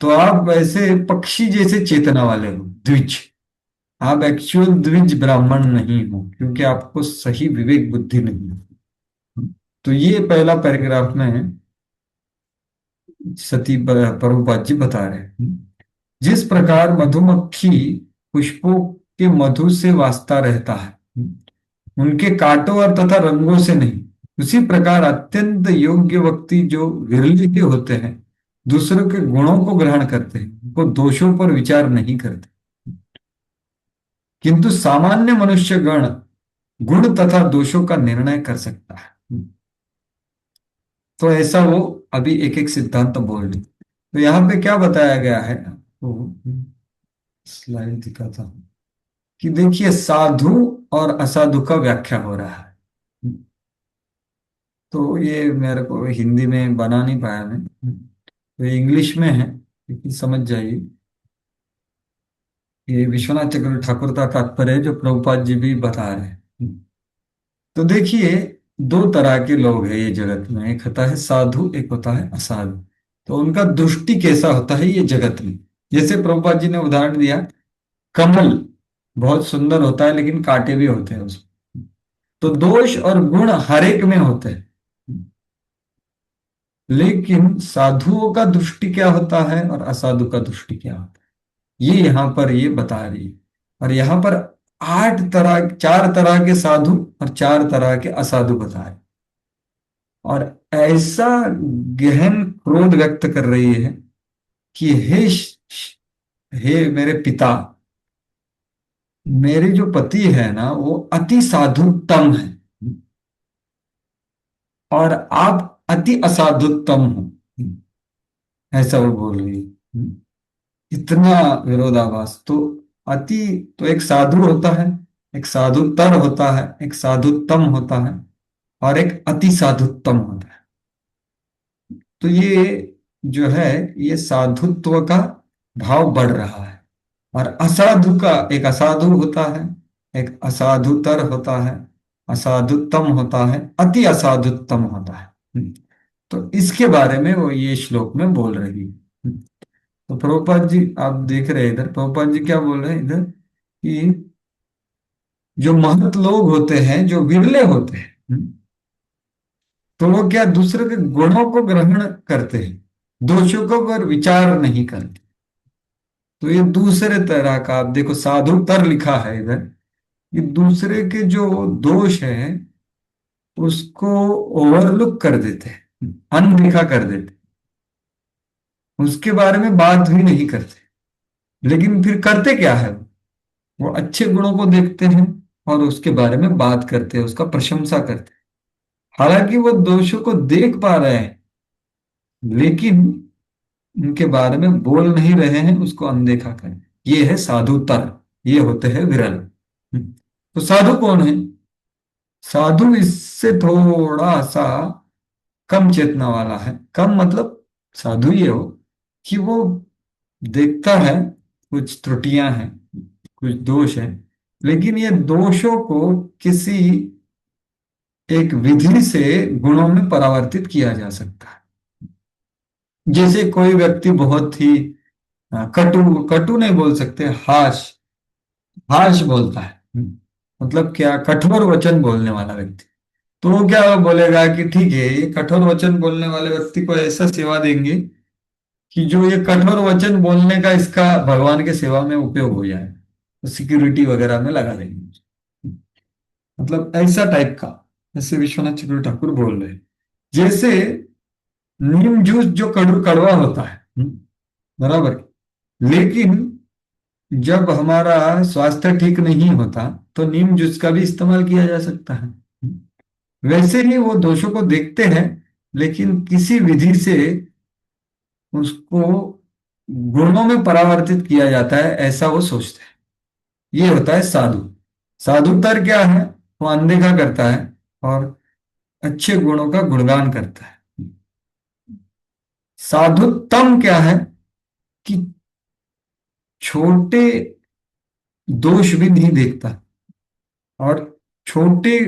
तो आप वैसे पक्षी जैसे चेतना वाले हो, द्विज। आप एक्चुअल द्विज ब्राह्मण नहीं हो क्योंकि आपको सही विवेक बुद्धि नहीं है। तो ये पहला पैराग्राफ में सती प्रभुपाद जी बता रहे हैं, जिस प्रकार मधुमक्खी पुष्पों के मधु से वास्ता रहता है, उनके कांटों और तथा रंगों से नहीं, उसी प्रकार अत्यंत योग्य व्यक्ति जो विरले के होते हैं दूसरों के गुणों को ग्रहण करते हैं, वो दोषों पर विचार नहीं करते। किंतु सामान्य मनुष्य गण गुण तथा दोषों का निर्णय कर सकता है। तो ऐसा वो अभी एक एक सिद्धांत बोल रही। तो यहाँ पे क्या बताया गया है, वो स्लाइड दिखाता हूं कि देखिए साधु और असाधु का व्याख्या हो रहा है। तो ये मेरे को हिंदी में बना नहीं पाया मैं, तो ये इंग्लिश में है लेकिन समझ जाइए। ये विश्वनाथ चक्र ठाकुर का तात्पर्य है जो प्रभुपाद जी भी बता रहे हैं। तो देखिए 2 तरह के लोग हैं ये जगत में, एक होता है साधु एक होता है असाधु। तो उनका दृष्टि कैसा होता है ये जगत में, जैसे प्रभुपाद जी ने उदाहरण दिया, कमल बहुत सुंदर होता है लेकिन कांटे भी होते हैं उसमें। तो दोष और गुण हर एक में होते हैं, लेकिन साधुओं का दृष्टि क्या होता है और असाधु का दृष्टि क्या होता है ये यहां पर ये बता रही है। और यहां पर 8 तरह 4 तरह के साधु और 4 तरह के असाधु बताए, और ऐसा गहन क्रोध व्यक्त कर रही है कि हे मेरे पिता, मेरे जो पति है ना वो अति साधुतम है और आप अति असाधुतम हो, ऐसा वो बोल रही है। इतना विरोधाभास। तो अति तो एक साधु होता है, एक साधुतर होता है, एक साधुतम होता है और एक अति साधुतम होता है। तो ये जो है ये साधुत्व का भाव बढ़ रहा है। और असाधु का एक असाधु होता है, एक असाधुतर होता है, असाधुतम होता है, अति असाधुतम होता है। तो इसके बारे में वो ये श्लोक में बोल रही है। तो प्रभुपाद जी आप देख रहे हैं इधर, प्रभुपाद जी क्या बोल रहे हैं इधर कि जो महत लोग होते हैं जो विरले होते हैं, तो वो क्या दूसरे के गुणों को ग्रहण करते हैं, दोषों को पर विचार नहीं करते। तो ये दूसरे तरह का, आप देखो साधुतर लिखा है इधर, ये दूसरे के जो दोष है उसको ओवरलुक कर देते हैं, अनदेखा कर देते हैं, उसके बारे में बात भी नहीं करते। लेकिन फिर करते क्या है, वो अच्छे गुणों को देखते हैं और उसके बारे में बात करते हैं, उसका प्रशंसा करते हैं। हालांकि वो दोषों को देख पा रहे हैं लेकिन उनके बारे में बोल नहीं रहे हैं, उसको अनदेखा करें। ये है साधुतर, ये होते हैं विरल। तो साधु कौन है, साधु इससे थोड़ा सा कम चेतना वाला है। कम मतलब साधु ये हो कि वो देखता है कुछ त्रुटियां हैं, कुछ दोष है, लेकिन ये दोषों को किसी एक विधि से गुणों में परावर्तित किया जा सकता है। जैसे कोई व्यक्ति बहुत ही कटु कटु नहीं बोल सकते, हाश हाश बोलता है, मतलब क्या, कठोर वचन बोलने वाला व्यक्ति। तो वो क्या बोलेगा कि ठीक है ये कठोर वचन बोलने वाले व्यक्ति को ऐसा सेवा देंगे कि जो ये कठोर वचन बोलने का इसका भगवान के सेवा में उपयोग हो जाए, तो सिक्योरिटी वगैरह में लगा देंगे, मतलब ऐसा टाइप का। ऐसे विश्वनाथ चक्रवर्ती ठाकुर बोल रहे हैं। जैसे नीम जूस जो कड़वा होता है, बराबर, लेकिन जब हमारा स्वास्थ्य ठीक नहीं होता तो नीम जूस का भी इस्तेमाल किया जा सकता है। वैसे ही वो दोषों को देखते हैं, लेकिन किसी विधि से उसको गुणों में परावर्तित किया जाता है, ऐसा वो सोचते हैं। ये होता है साधु। साधुतर क्या है? वो अनदेखा करता है और अच्छे गुणों का गुणगान करता है। साधुत्तम क्या है? कि छोटे दोष भी नहीं देखता और छोटे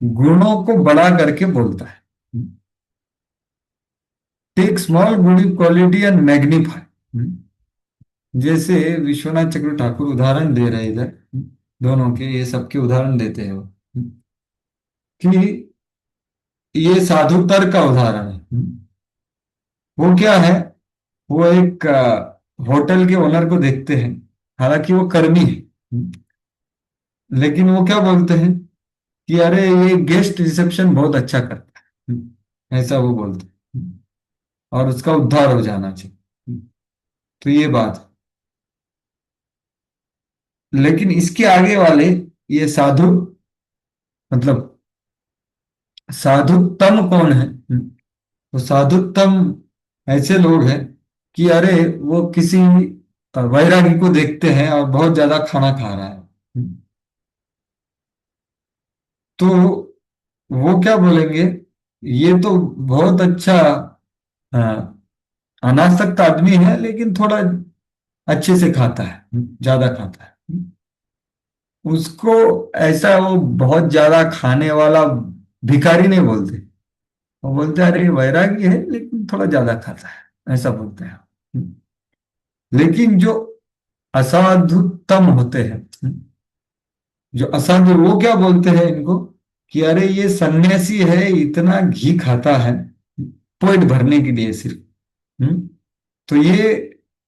गुणों को बड़ा करके बोलता है। Take small good quality and magnify. जैसे विश्वनाथ चक्रवर्ती ठाकुर उदाहरण दे रहे इधर, दोनों के, ये सबके उदाहरण देते हैं वो, कि ये साधुतर का उदाहरण है। वो क्या है? वो एक होटल के ओनर को देखते हैं, हालांकि वो कर्मी है, लेकिन वो क्या बोलते हैं कि अरे ये गेस्ट रिसेप्शन बहुत अच्छा करता है, ऐसा वो बोलते हैं, और उसका उद्धार हो जाना चाहिए। तो ये बात है। लेकिन इसके आगे वाले, ये साधु, मतलब साधुत्तम कौन है? तो साधुत्तम ऐसे लोग हैं कि अरे वो किसी वैरागी को देखते हैं और बहुत ज्यादा खाना खा रहा है, तो वो क्या बोलेंगे? ये तो बहुत अच्छा अनासक्त आदमी है, लेकिन थोड़ा अच्छे से खाता है, ज्यादा खाता है। उसको ऐसा वो बहुत ज्यादा खाने वाला भिखारी नहीं बोलते, वो बोलते हैं अरे ये वैरागी है लेकिन थोड़ा ज्यादा खाता है, ऐसा बोलते हैं। लेकिन जो असाधुतम होते हैं, जो असाधु, वो क्या बोलते हैं इनको? कि अरे ये सन्यासी है, इतना घी खाता है पेट भरने के लिए सिर्फ। हम्म, तो ये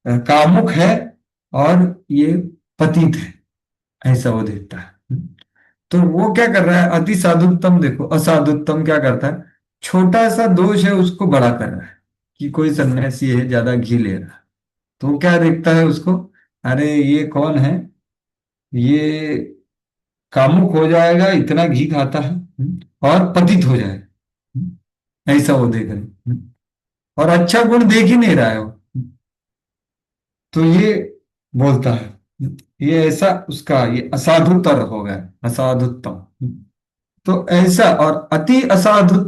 कामुक है और ये पतित है, ऐसा वो देखता है। तो वो क्या कर रहा है? अति साधुत्तम, देखो असाधुत्तम क्या करता है? छोटा सा दोष है उसको बड़ा कर रहा है, कि कोई सन्यासी है ज्यादा घी ले रहा है, तो वो क्या देखता है उसको? अरे ये कौन है, ये कामुक हो जाएगा, इतना घी खाता है, और पतित हो जाएगा, ऐसा वो देख रहे हैं। और अच्छा गुण देख ही नहीं रहा है वो, तो ये बोलता है, ये ऐसा उसका ये असाधुतर हो गया, असाधुत्तम। तो ऐसा, और अति असाधु,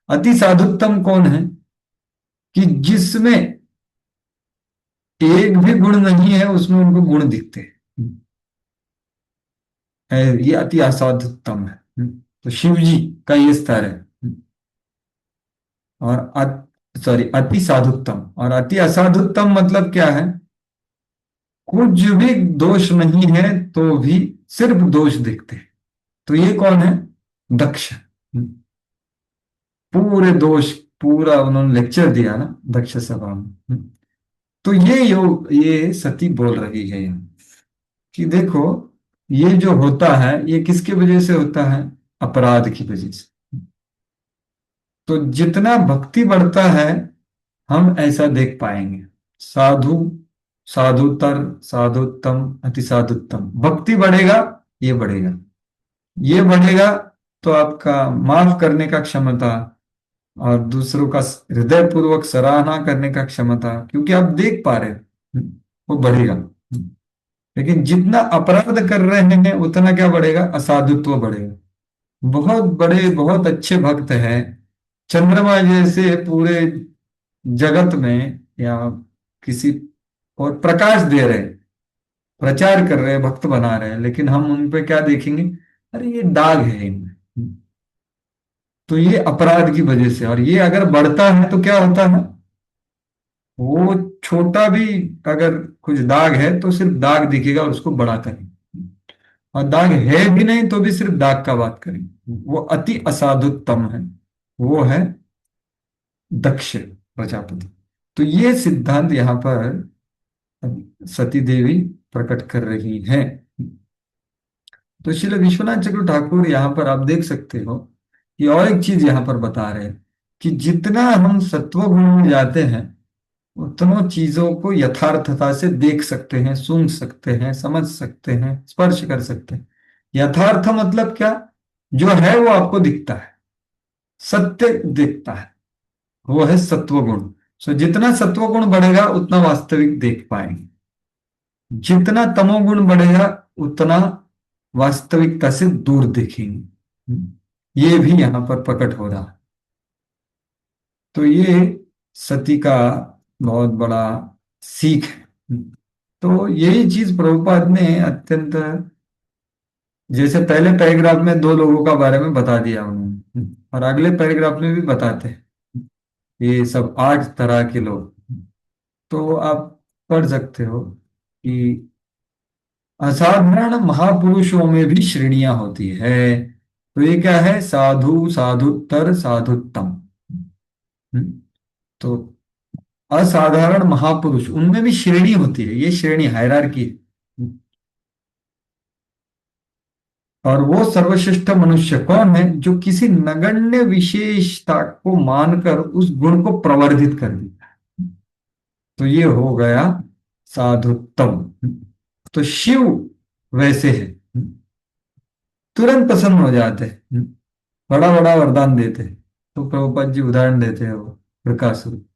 अति साधुत्तम कौन है? कि जिसमें एक भी गुण नहीं है उसमें उनको गुण दिखते हैं, ये अति असाधुत्तम है। तो शिव जी का ये स्तर है। और सॉरी, अति साधुत्तम और अति असाधुत्तम मतलब क्या है? कुछ भी दोष नहीं है तो भी सिर्फ दोष दिखते हैं। तो ये कौन है? दक्ष। पूरे दोष, पूरा उन्होंने लेक्चर दिया ना दक्ष सभा में। तो ये योग, ये सती बोल रही है यहाँ कि देखो, ये जो होता है ये किसकी वजह से होता है? अपराध की वजह से। तो जितना भक्ति बढ़ता है हम ऐसा देख पाएंगे। साधु, साधुतर, साधुत्तम, अति साधुत्तम, भक्ति बढ़ेगा, ये बढ़ेगा, ये बढ़ेगा, तो आपका माफ करने का क्षमता और दूसरों का हृदय पूर्वक सराहना करने का क्षमता, क्योंकि आप देख पा रहे हैं, वो बढ़ेगा। लेकिन जितना अपराध कर रहे हैं उतना क्या बढ़ेगा? असाधुत्व बढ़ेगा। बहुत बड़े, बहुत अच्छे भक्त हैं, चंद्रमा जैसे पूरे जगत में, या किसी और प्रकाश दे रहे, प्रचार कर रहे, भक्त बना रहे हैं, लेकिन हम उन पे क्या देखेंगे? अरे ये दाग है इनमें। तो ये अपराध की वजह से, और ये अगर बढ़ता है तो क्या होता है? वो छोटा भी अगर कुछ दाग है तो सिर्फ दाग दिखेगा और उसको बड़ा करें, और दाग है भी नहीं तो भी सिर्फ दाग का बात करें। वो अति असाधुत्तम है, वो है दक्ष प्रजापति। तो ये सिद्धांत यहाँ पर सती देवी प्रकट कर रही हैं। तो श्री विश्वनाथ चक्रवर्ती ठाकुर यहाँ पर आप देख सकते हो ये और एक चीज यहाँ पर बता रहे हैं कि जितना हम सत्व गुण में जाते हैं उतनों चीजों को यथार्थता से देख सकते हैं, सूंघ सकते हैं, समझ सकते हैं, स्पर्श कर सकते हैं। यथार्थ मतलब क्या? जो है वो आपको दिखता है, सत्य दिखता है, वो है सत्वगुण। सो जितना सत्वगुण बढ़ेगा उतना वास्तविक देख पाएंगे, जितना तमोगुण बढ़ेगा उतना वास्तविकता से दूर देखेंगे। ये भी यहां पर प्रकट हो रहा है। तो ये सती का बहुत बड़ा सीख है। तो यही चीज प्रभुपाद ने अत्यंत, जैसे पहले पैराग्राफ में दो लोगों का बारे में बता दिया उन्होंने, और अगले पैराग्राफ में भी बताते हैं ये सब 8 तरह के लोग। तो आप पढ़ सकते हो कि असाधारण महापुरुषों में भी श्रेणियां होती है। तो ये क्या है? साधु, साधुत्तर, साधुत्तम। तो असाधारण महापुरुष, उनमें भी श्रेणी होती है, ये श्रेणी हायरार्की है। और वो सर्वश्रेष्ठ मनुष्य कौन है? जो किसी नगण्य विशेषता को मानकर उस गुण को प्रवर्धित कर देता है। तो ये हो गया साधुत्तम। तो शिव वैसे है, तुरंत प्रसन्न हो जाते हैं, बड़ा बड़ा वरदान देते हैं। तो प्रभुपाद जी उदाहरण देते हैं वो प्रकाश रूप।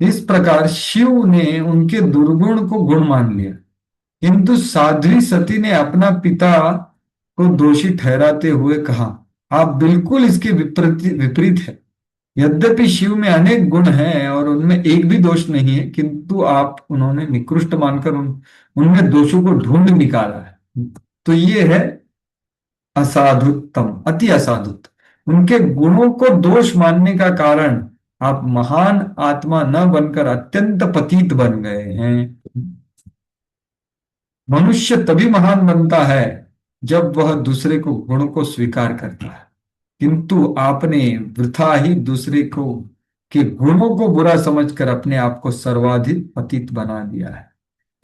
इस प्रकार शिव ने उनके दुर्गुण को गुण मान लिया, किंतु साध्वी सती ने अपना पिता को दोषी ठहराते हुए कहा, आप बिल्कुल इसके विपरीत विपरीत है। यद्यपि शिव में अनेक गुण हैं और उनमें एक भी दोष नहीं है, किंतु आप उन्होंने निकृष्ट मानकर उनमें दोषों को ढूंढ निकाला है। तो ये है असाधुत्तम, अति असाधुत। उनके गुणों को दोष मानने का कारण आप महान आत्मा न बनकर अत्यंत पतित बन गए हैं। मनुष्य तभी महान बनता है जब वह दूसरे को गुण को स्वीकार करता है, किंतु आपने वृथा ही दूसरे को के गुणों को बुरा समझकर अपने आप को सर्वाधिक पतित बना दिया है।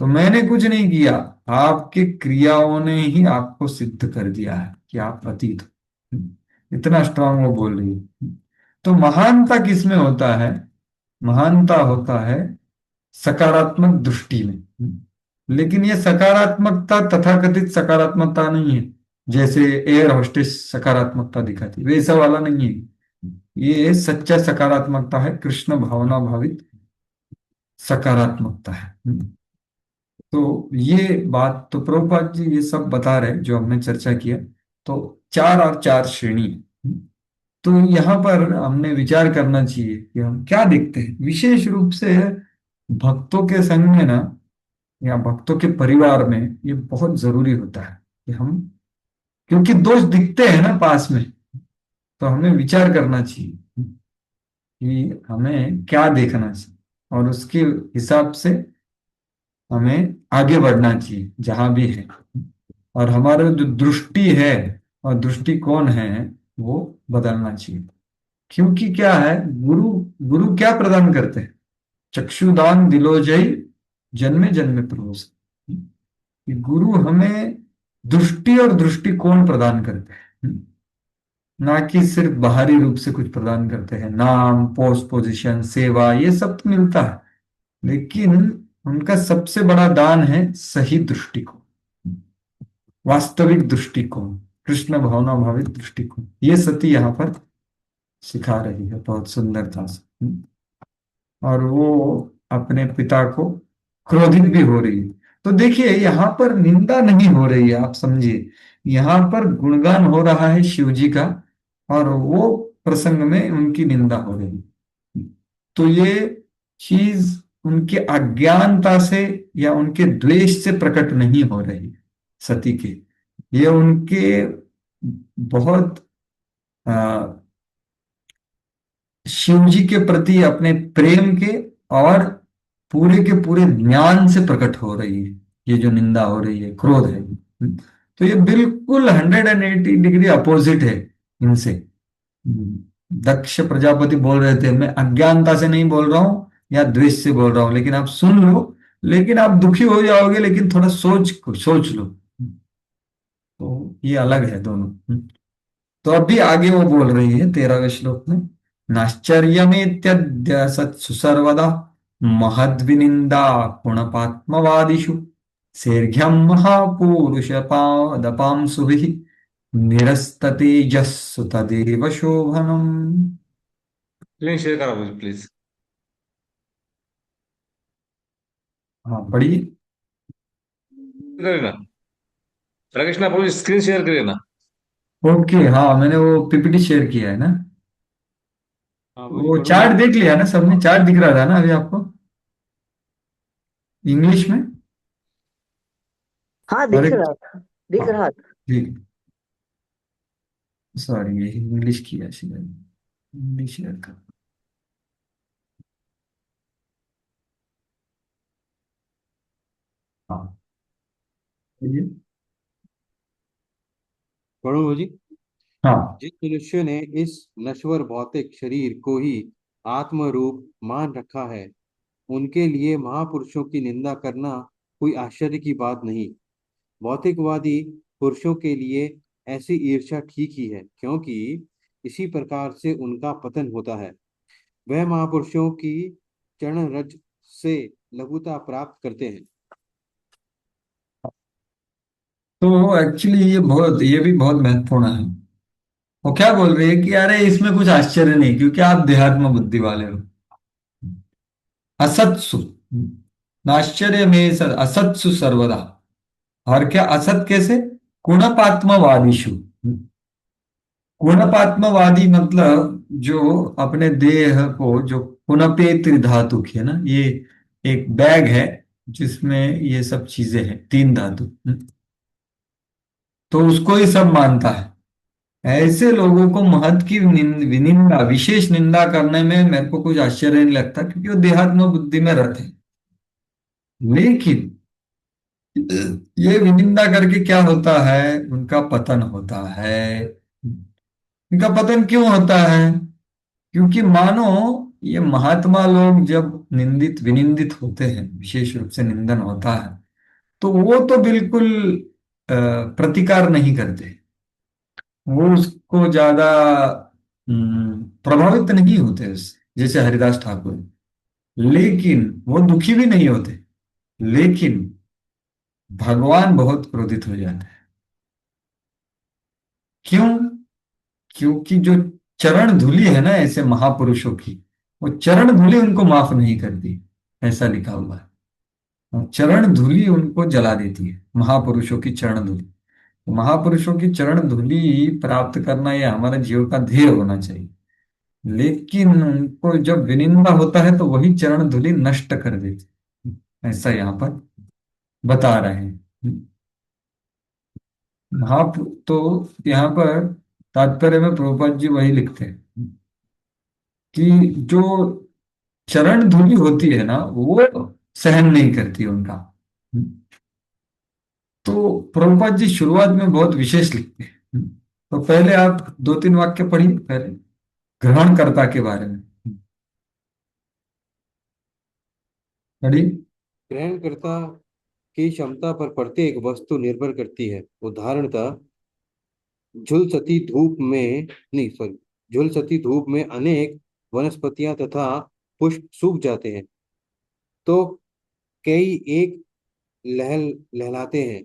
तो मैंने कुछ नहीं किया, आपके क्रियाओं ने ही आपको सिद्ध कर दिया है कि आप पतित हो। इतना स्ट्रांग वो बोल रही है। तो महानता किसमें होता है? महानता होता है सकारात्मक दृष्टि में। लेकिन ये सकारात्मकता तथाकथित सकारात्मकता नहीं है, जैसे एयर होस्टेस सकारात्मकता दिखाती, वैसा वाला नहीं है। ये सच्चा सकारात्मकता है, कृष्ण भावना भावित सकारात्मकता है। तो ये बात तो प्रभुपाद जी ये सब बता रहे जो हमने चर्चा किया। तो 4 और 4 श्रेणी है। तो यहाँ पर हमने विचार करना चाहिए कि हम क्या देखते हैं। विशेष रूप से भक्तों के संग में ना, या भक्तों के परिवार में ये बहुत जरूरी होता है कि हम, क्योंकि दोष दिखते हैं ना पास में, तो हमें विचार करना चाहिए कि हमें क्या देखना चाहिए और उसके हिसाब से हमें आगे बढ़ना चाहिए जहां भी है। और हमारा जो दृष्टि है और दृष्टिकोण है वो बदलना चाहिए। क्योंकि क्या है, गुरु गुरु क्या प्रदान करते हैं? चक्षुदान दिलोजयी जन्मे जन्मे प्रभु। गुरु हमें दृष्टि और दृष्टिकोण प्रदान करते हैं, ना कि सिर्फ बाहरी रूप से कुछ प्रदान करते हैं। नाम, पोस्ट, पोजीशन, सेवा, ये सब तो मिलता है, लेकिन उनका सबसे बड़ा दान है सही दृष्टिकोण, वास्तविक दृष्टिकोण, कृष्ण भावना भावित दृष्टिकोण। ये सती यहाँ पर सिखा रही है बहुत सुंदरता से। और वो अपने पिता को क्रोधित भी हो रही है। तो देखिए यहाँ पर निंदा नहीं हो रही है, आप समझिए, यहाँ पर गुणगान हो रहा है शिव जी का, और वो प्रसंग में उनकी निंदा हो रही है। तो ये चीज उनके अज्ञानता से या उनके द्वेष से प्रकट नहीं हो रही है सती के, ये उनके बहुत शिव जी के प्रति अपने प्रेम के और पूरे के पूरे ज्ञान से प्रकट हो रही है। ये जो निंदा हो रही है, क्रोध है, तो ये बिल्कुल 180 डिग्री अपोजिट है इनसे। दक्ष प्रजापति बोल रहे थे, मैं अज्ञानता से नहीं बोल रहा हूं या द्वेष से बोल रहा हूं, लेकिन आप सुन लो, लेकिन आप दुखी हो जाओगे, लेकिन थोड़ा सोच लो। तो ये अलग है दोनों। तो अभी आगे वो बोल रही है 13वें श्लोक में, नाश्चर्यमेत्यद्य सत्सु सर्वदा महद्विनिंदा गुणपात्मवादिषु सेर्घ्यम महापुरुष पादपांसुभिः निरस्ततेजस्सु तदेव शोभनम। स्क्रीन शेअर करा प्लीज। हाँ पढ़िए। करिए ना राकेश ना, आप स्क्रीन शेयर करिए ना। ओके, हाँ मैंने वो पीपीटी शेयर किया है ना। हाँ वही वो पढ़ो ना। चार्ट देख लिया ना सबने? चार्ट दिख रहा था ना अभी आपको इंग्लिश में? हाँ और दिख एक, रहा था, दिख हाँ रहा था। जी, सॉरी ये इंग्लिश किया शायद, इंग्लिश शेयर कर। हाँ ये, पढ़ो जी। हाँ जिस मनुष्य ने इस नश्वर भौतिक शरीर को ही आत्म रूप मान रखा है, उनके लिए महापुरुषों की निंदा करना कोई आश्चर्य की बात नहीं। भौतिकवादी पुरुषों के लिए ऐसी ईर्ष्या ठीक ही है, क्योंकि इसी प्रकार से उनका पतन होता है। वह महापुरुषों की चरण रज से लघुता प्राप्त करते हैं। तो एक्चुअली ये भी बहुत महत्वपूर्ण है। वो क्या बोल रही है कि अरे इसमें कुछ आश्चर्य नहीं, क्योंकि आप देहात्म बुद्धि वाले हो। असत्सु नाश्चर्य में असत्सु सर्वदा। और क्या असत कैसे? गुणपात्मवादीषु। गुणपात्मवादी मतलब जो अपने देह को, जो पुनपेत धातु की है ना, ये एक बैग है जिसमें ये सब चीजें हैं, तीन धातु। तो उसको ही सब मानता है। ऐसे लोगों को महत की विनिंदा, विशेष निंदा करने में मेरे को कुछ आश्चर्य नहीं लगता, क्योंकि वो देहात्म बुद्धि में रहते हैं। लेकिन ये विनिंदा करके क्या होता है? उनका पतन होता है। उनका पतन क्यों होता है? क्योंकि मानो ये महात्मा लोग जब निंदित विनिंदित होते हैं, विशेष रूप से निंदन होता है, तो वो तो बिल्कुल प्रतिकार नहीं करते। वो उसको ज्यादा प्रभावित नहीं होते उससे, जैसे हरिदास ठाकुर। लेकिन वो दुखी भी नहीं होते। लेकिन भगवान बहुत क्रोधित हो जाते हैं। क्यों? क्योंकि जो चरण धूलि है ना ऐसे महापुरुषों की, वो चरण धूलि उनको माफ नहीं करती। ऐसा लिखा हुआ है, और चरण धूलि उनको जला देती है, महापुरुषों की चरण धूलि। तो महापुरुषों की चरण धूलि प्राप्त करना ये हमारे जीवन का ध्येय होना चाहिए। लेकिन उनको जब विनिंदा होता है तो वही चरण धूलि नष्ट कर देती, ऐसा यहाँ पर बता रहे हैं। हाँ, तो यहाँ पर तात्पर्य में प्रभुपाद जी वही लिखते हैं कि जो चरण धूलि होती है ना, वो सहन नहीं करती उनका। तो प्रभुपाद जी शुरुआत में बहुत विशेष लिखते हैं। तो पहले आप दो तीन वाक्य पढ़िए पहले ग्रहणकर्ता के बारे में। पढ़िए। ग्रहणकर्ता की क्षमता पर प्रत्येक वस्तु निर्भर करती है। उदाहरणतः झुलसती धूप में नहीं सॉरी झुलसती धूप में अनेक वनस्पतियां तथा पुष्प सूख जाते हैं, तो कई एक लहल लहलाते हैं।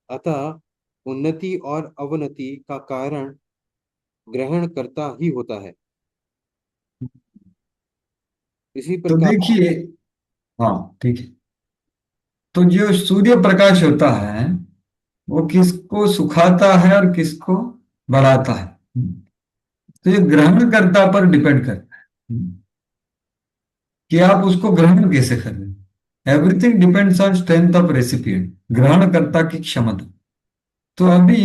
अतः उन्नति और अवनति का कारण ग्रहणकर्ता ही होता है। इसी तो प्रकार देखिए, हाँ ठीक है। तो जो सूर्य प्रकाश होता है वो किसको सुखाता है और किसको बढ़ाता है? तो ये ग्रहणकर्ता पर डिपेंड करता है कि आप उसको ग्रहण कैसे कर रहे हैं। Everything depends on strength of recipient, ग्रहणकर्ता की क्षमता। तो अभी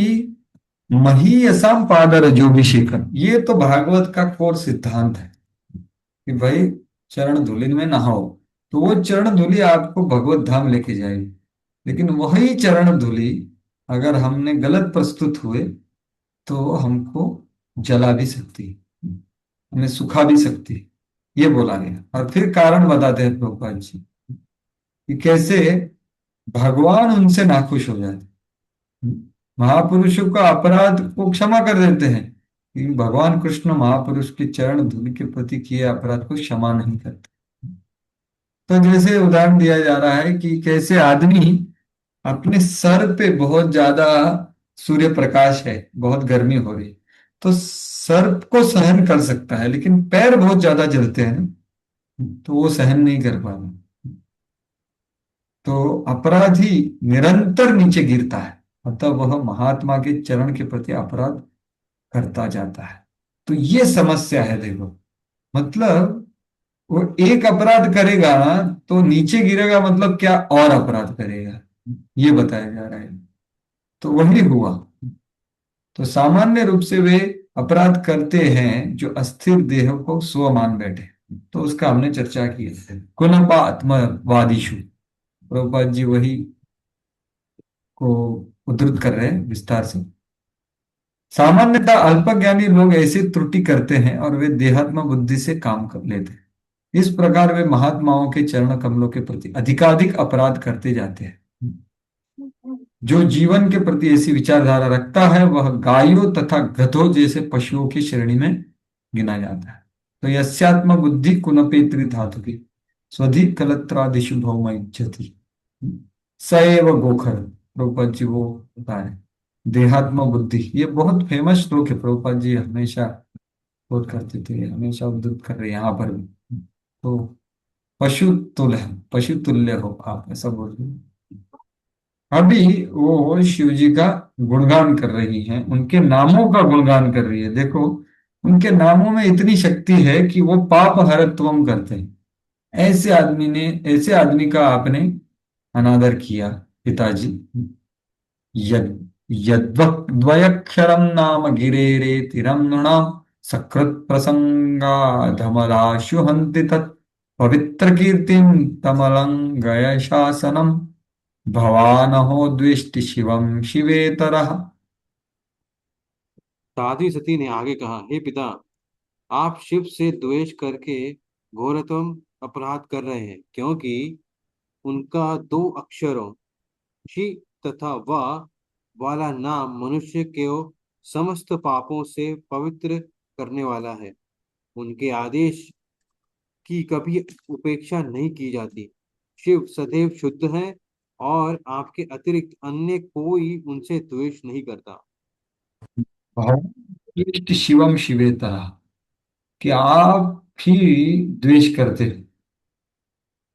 महीयसाम पादर जोभिषेकम, ये तो भागवत का कोर सिद्धांत है कि भाई चरण धूलि में नहाओ, तो वो चरण धूलि आपको भगवत धाम लेके जाएगी। लेकिन वही चरण धूलि अगर हमने गलत प्रस्तुत हुए तो हमको जला भी सकती है, हमें सुखा भी सकती है। ये बोला गया, और फिर कारण बताते हैं प्रभुपाद जी कि कैसे भगवान उनसे नाखुश हो जाते हैं। महापुरुषों का अपराध को क्षमा कर देते हैं, लेकिन भगवान कृष्ण महापुरुष के चरण धूलि के प्रति किए अपराध को क्षमा नहीं करते। तो जैसे उदाहरण दिया जा रहा है कि कैसे आदमी अपने सर पे बहुत ज्यादा सूर्य प्रकाश है, बहुत गर्मी हो रही, तो सर को सहन कर सकता है, लेकिन पैर बहुत ज्यादा जलते हैं ना, तो वो सहन नहीं कर पा रहा। तो अपराधी निरंतर नीचे गिरता है, अतः वह महात्मा के चरण के प्रति अपराध करता जाता है। तो ये समस्या है, देखो, मतलब वो एक अपराध करेगा तो नीचे गिरेगा, मतलब क्या और अपराध करेगा, ये बताया जा रहा है। तो वही हुआ। तो सामान्य रूप से वे अपराध करते हैं जो अस्थिर देह को स्व मान बैठे। तो उसका हमने चर्चा की है, कुनपात्मवादीषु। प्रभुपाद जी वही को उद्धृत कर रहे हैं विस्तार से। सामान्यतः अल्पज्ञानी लोग ऐसी त्रुटि करते हैं और वे देहात्म बुद्धि से काम कर लेते हैं। इस प्रकार वे महात्माओं के चरण कमलों के प्रति अधिकाधिक अपराध करते जाते हैं। जो जीवन के प्रति ऐसी विचारधारा रखता है वह गायों तथा गधों जैसे पशुओं की श्रेणी में गिना जाता है। तो यस्यात्म बुद्धि कुनपेत्री धातु की स्वधि कलत्रादिशु भौम इच्छति स एव गोखर। प्रभुपाद जी वो बता रहे, देहात्म बुद्धि, ये बहुत फेमस श्लोक है, प्रभुपाद जी हमेशा कोट करते थे, हमेशा उद्धृत कर रहे हैं यहाँ पर भी। तो पशु तुल्य हो आप, ऐसा बोल रहे हैं। अभी वो शिव जी का गुणगान कर रही हैं, उनके नामों का गुणगान कर रही है। देखो, उनके नामों में इतनी शक्ति है कि वो पाप हरत्वम करते हैं। ऐसे आदमी का आपने अनादर किया पिताजी। यद यद्वक्द्वयक्षरम नाम गिरेरे तिरम नृणाम सकृत प्रसंगा धमलाशु हन्ति तत् पवित्र कीर्तिम तमलंगय शासनम भवानहो द्वेष्टि शिवम शिवेतरः। साध्वी सती ने आगे कहा, हे पिता, आप शिव से द्वेष करके घोरतम अपराध कर रहे हैं, क्योंकि उनका दो अक्षरों शि तथा वा वाला नाम मनुष्य के समस्त पापों से पवित्र करने वाला है। उनके आदेश की कभी उपेक्षा नहीं की जाती। शिव सदैव शुद्ध हैं और आपके अतिरिक्त अन्य कोई उनसे द्वेष नहीं करता। भवान द्वेष्टि शिवम शिवेतरः, कि आप ही द्वेष करते हैं।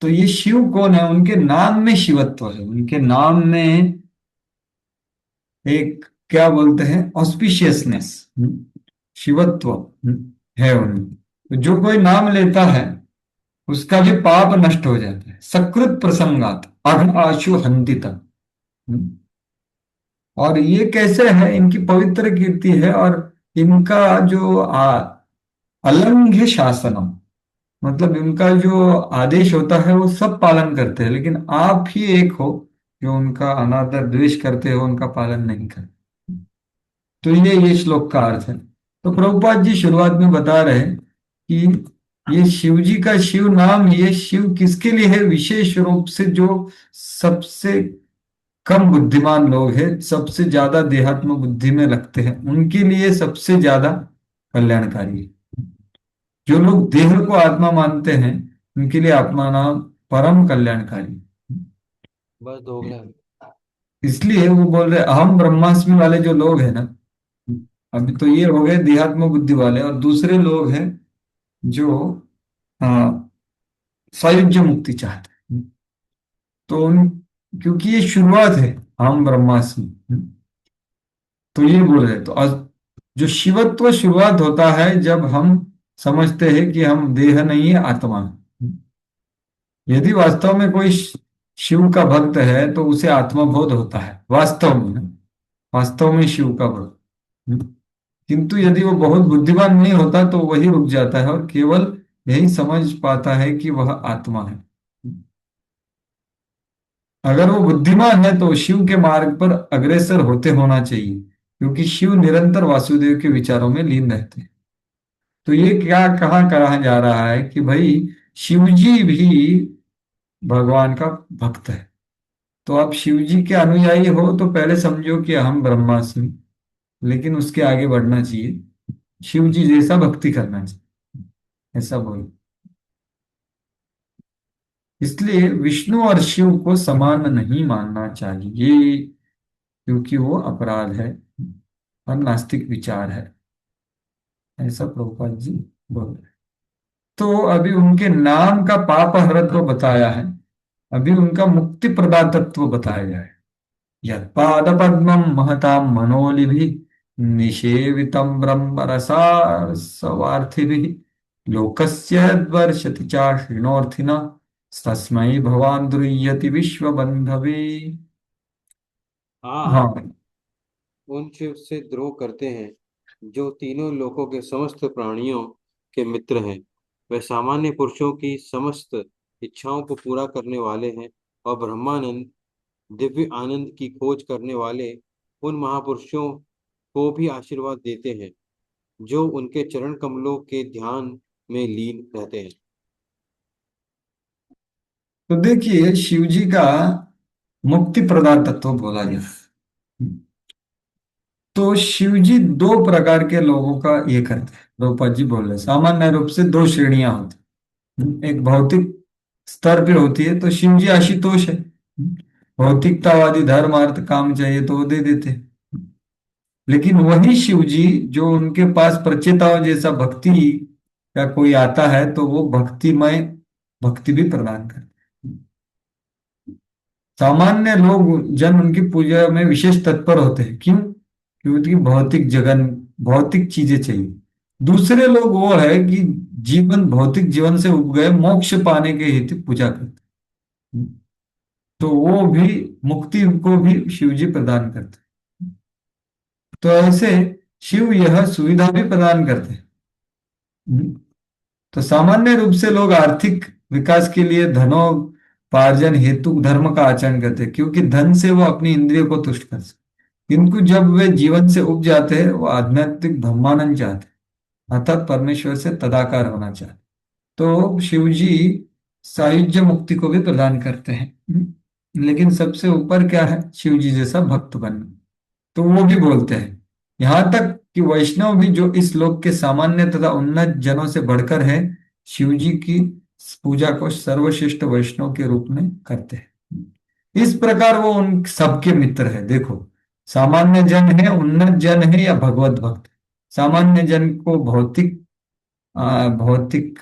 तो ये शिव कौन है? उनके नाम में शिवत्व है, उनके नाम में एक क्या बोलते हैं, ऑस्पिशियसनेस, शिवत्व है उनमें। तो जो कोई नाम लेता है उसका भी पाप नष्ट हो जाता है। सकृत प्रसंगात अघ आशु हन्तितम। और ये कैसे है? इनकी पवित्र कीर्ति है, और इनका जो अलंघ्य शासनम, मतलब इनका जो आदेश होता है वो सब पालन करते हैं, लेकिन आप ही एक हो जो उनका अनादर द्वेष करते हो, उनका पालन नहीं करते। तो ये श्लोक का अर्थ है। तो प्रभुपाद जी शुरुआत में बता रहे हैं कि ये शिव जी का शिव नाम, ये शिव किसके लिए है? विशेष रूप से जो सबसे कम बुद्धिमान लोग हैं, सबसे ज्यादा देहात्म बुद्धि में लगते हैं, उनके लिए सबसे ज्यादा कल्याणकारी है। जो लोग देह को आत्मा मानते हैं उनके लिए आत्मा नाम परम कल्याणकारी। बस हो गया। इसलिए वो बोल रहे अहम ब्रह्मास्मि वाले जो लोग हैं ना, अभी तो ये हो गए देहात्म बुद्धि वाले, और दूसरे लोग हैं जो सायुज्य मुक्ति चाहते हैं। तो उन, क्योंकि ये शुरुआत है अहम ब्रह्मास्मि, तो ये बोल रहे तो जो शिवत्व शुरुआत होता है जब हम समझते हैं कि हम देह नहीं है, आत्मा है। यदि वास्तव में कोई शिव का भक्त है तो उसे आत्मबोध होता है वास्तव में शिव का भक्त। किंतु यदि वो बहुत बुद्धिमान नहीं होता तो वही रुक जाता है और केवल यही समझ पाता है कि वह आत्मा है। अगर वो बुद्धिमान है तो शिव के मार्ग पर अग्रसर होते होना चाहिए, क्योंकि शिव निरंतर वासुदेव के विचारों में लीन रहते हैं। तो ये क्या कहा जा रहा है कि भाई शिव जी भी भगवान का भक्त है। तो आप शिव जी के अनुयायी हो तो पहले समझो कि हम ब्रह्मास्मि, लेकिन उसके आगे बढ़ना चाहिए, शिव जी जैसा भक्ति करना चाहिए, ऐसा बोलो। इसलिए विष्णु और शिव को समान नहीं मानना चाहिए, क्योंकि वो अपराध है और नास्तिक विचार है, ऐसा प्रभुपाद जी बोल रहे हैं। तो अभी उनके नाम का पाप हरत्व बताया है, अभी उनका मुक्ति प्रदातत्व बताया गया है। यत्पाद पद्मं महतां मनोलिभिः निषेवितं ब्रह्म रसास्वार्थिभिः लोकस्य यद्वर्षति च शृणोर्थिना तस्मै भवान् द्रुह्यति विश्वबन्धवे। आप हाँ। उन शिव से द्रोह करते हैं जो तीनों लोकों के समस्त प्राणियों के मित्र हैं। वे सामान्य पुरुषों की समस्त इच्छाओं को पूरा करने वाले हैं और ब्रह्मानंद दिव्य आनंद की खोज करने वाले उन महापुरुषों को भी आशीर्वाद देते हैं जो उनके चरण कमलों के ध्यान में लीन रहते हैं। तो देखिए शिव जी का मुक्ति प्रदान तत्व बोला गया। तो शिव जी दो प्रकार के लोगों का ये करते हैं, द्रौपद जी बोल रहे, सामान्य रूप से दो श्रेणियां होती हैं। एक भौतिक स्तर पे होती है तो शिव जी आशुतोष है, भौतिकतावादी धर्म अर्थ काम चाहिए तो वो दे देते हैं। लेकिन वही शिव जी जो उनके पास प्रचेताओं जैसा भक्ति का कोई आता है तो वो भक्तिमय भक्ति भी प्रदान करते हैं। सामान्य लोग जन उनकी पूजा में विशेष तत्पर होते हैं, क्यों? क्योंकि भौतिक जगन, भौतिक चीजें चाहिए। दूसरे लोग वो है कि जीवन, भौतिक जीवन से उब गए मोक्ष पाने के हेतु पूजा करते हैं, तो वो भी मुक्ति को भी शिव जी प्रदान करते हैं। तो ऐसे शिव यह सुविधा भी प्रदान करते हैं। तो सामान्य रूप से लोग आर्थिक विकास के लिए धनोपार्जन हेतु धर्म का आचरण करते हैं, क्योंकि धन से वो अपनी इंद्रियों को तुष्ट कर सकते। किंतु जब वे जीवन से उब जाते हैं वो आध्यात्मिक ब्रह्मानंद चाहते हैं, अर्थात परमेश्वर से तदाकार होना चाहते हैं। तो शिव जी सायुज्य मुक्ति को भी प्रदान करते हैं। लेकिन सबसे ऊपर क्या है? शिव जी जैसा भक्त बनना। तो वो भी बोलते हैं यहां तक कि वैष्णव भी जो इस लोक के सामान्य तथा उन्नत जनों से बढ़कर है, शिव जी की पूजा को सर्वश्रेष्ठ वैष्णव के रूप में करते हैं। इस प्रकार वो उन सबके मित्र है। देखो, सामान्य जन है, उन्नत जन है या भगवत भक्त। सामान्य जन को भौतिक भौतिक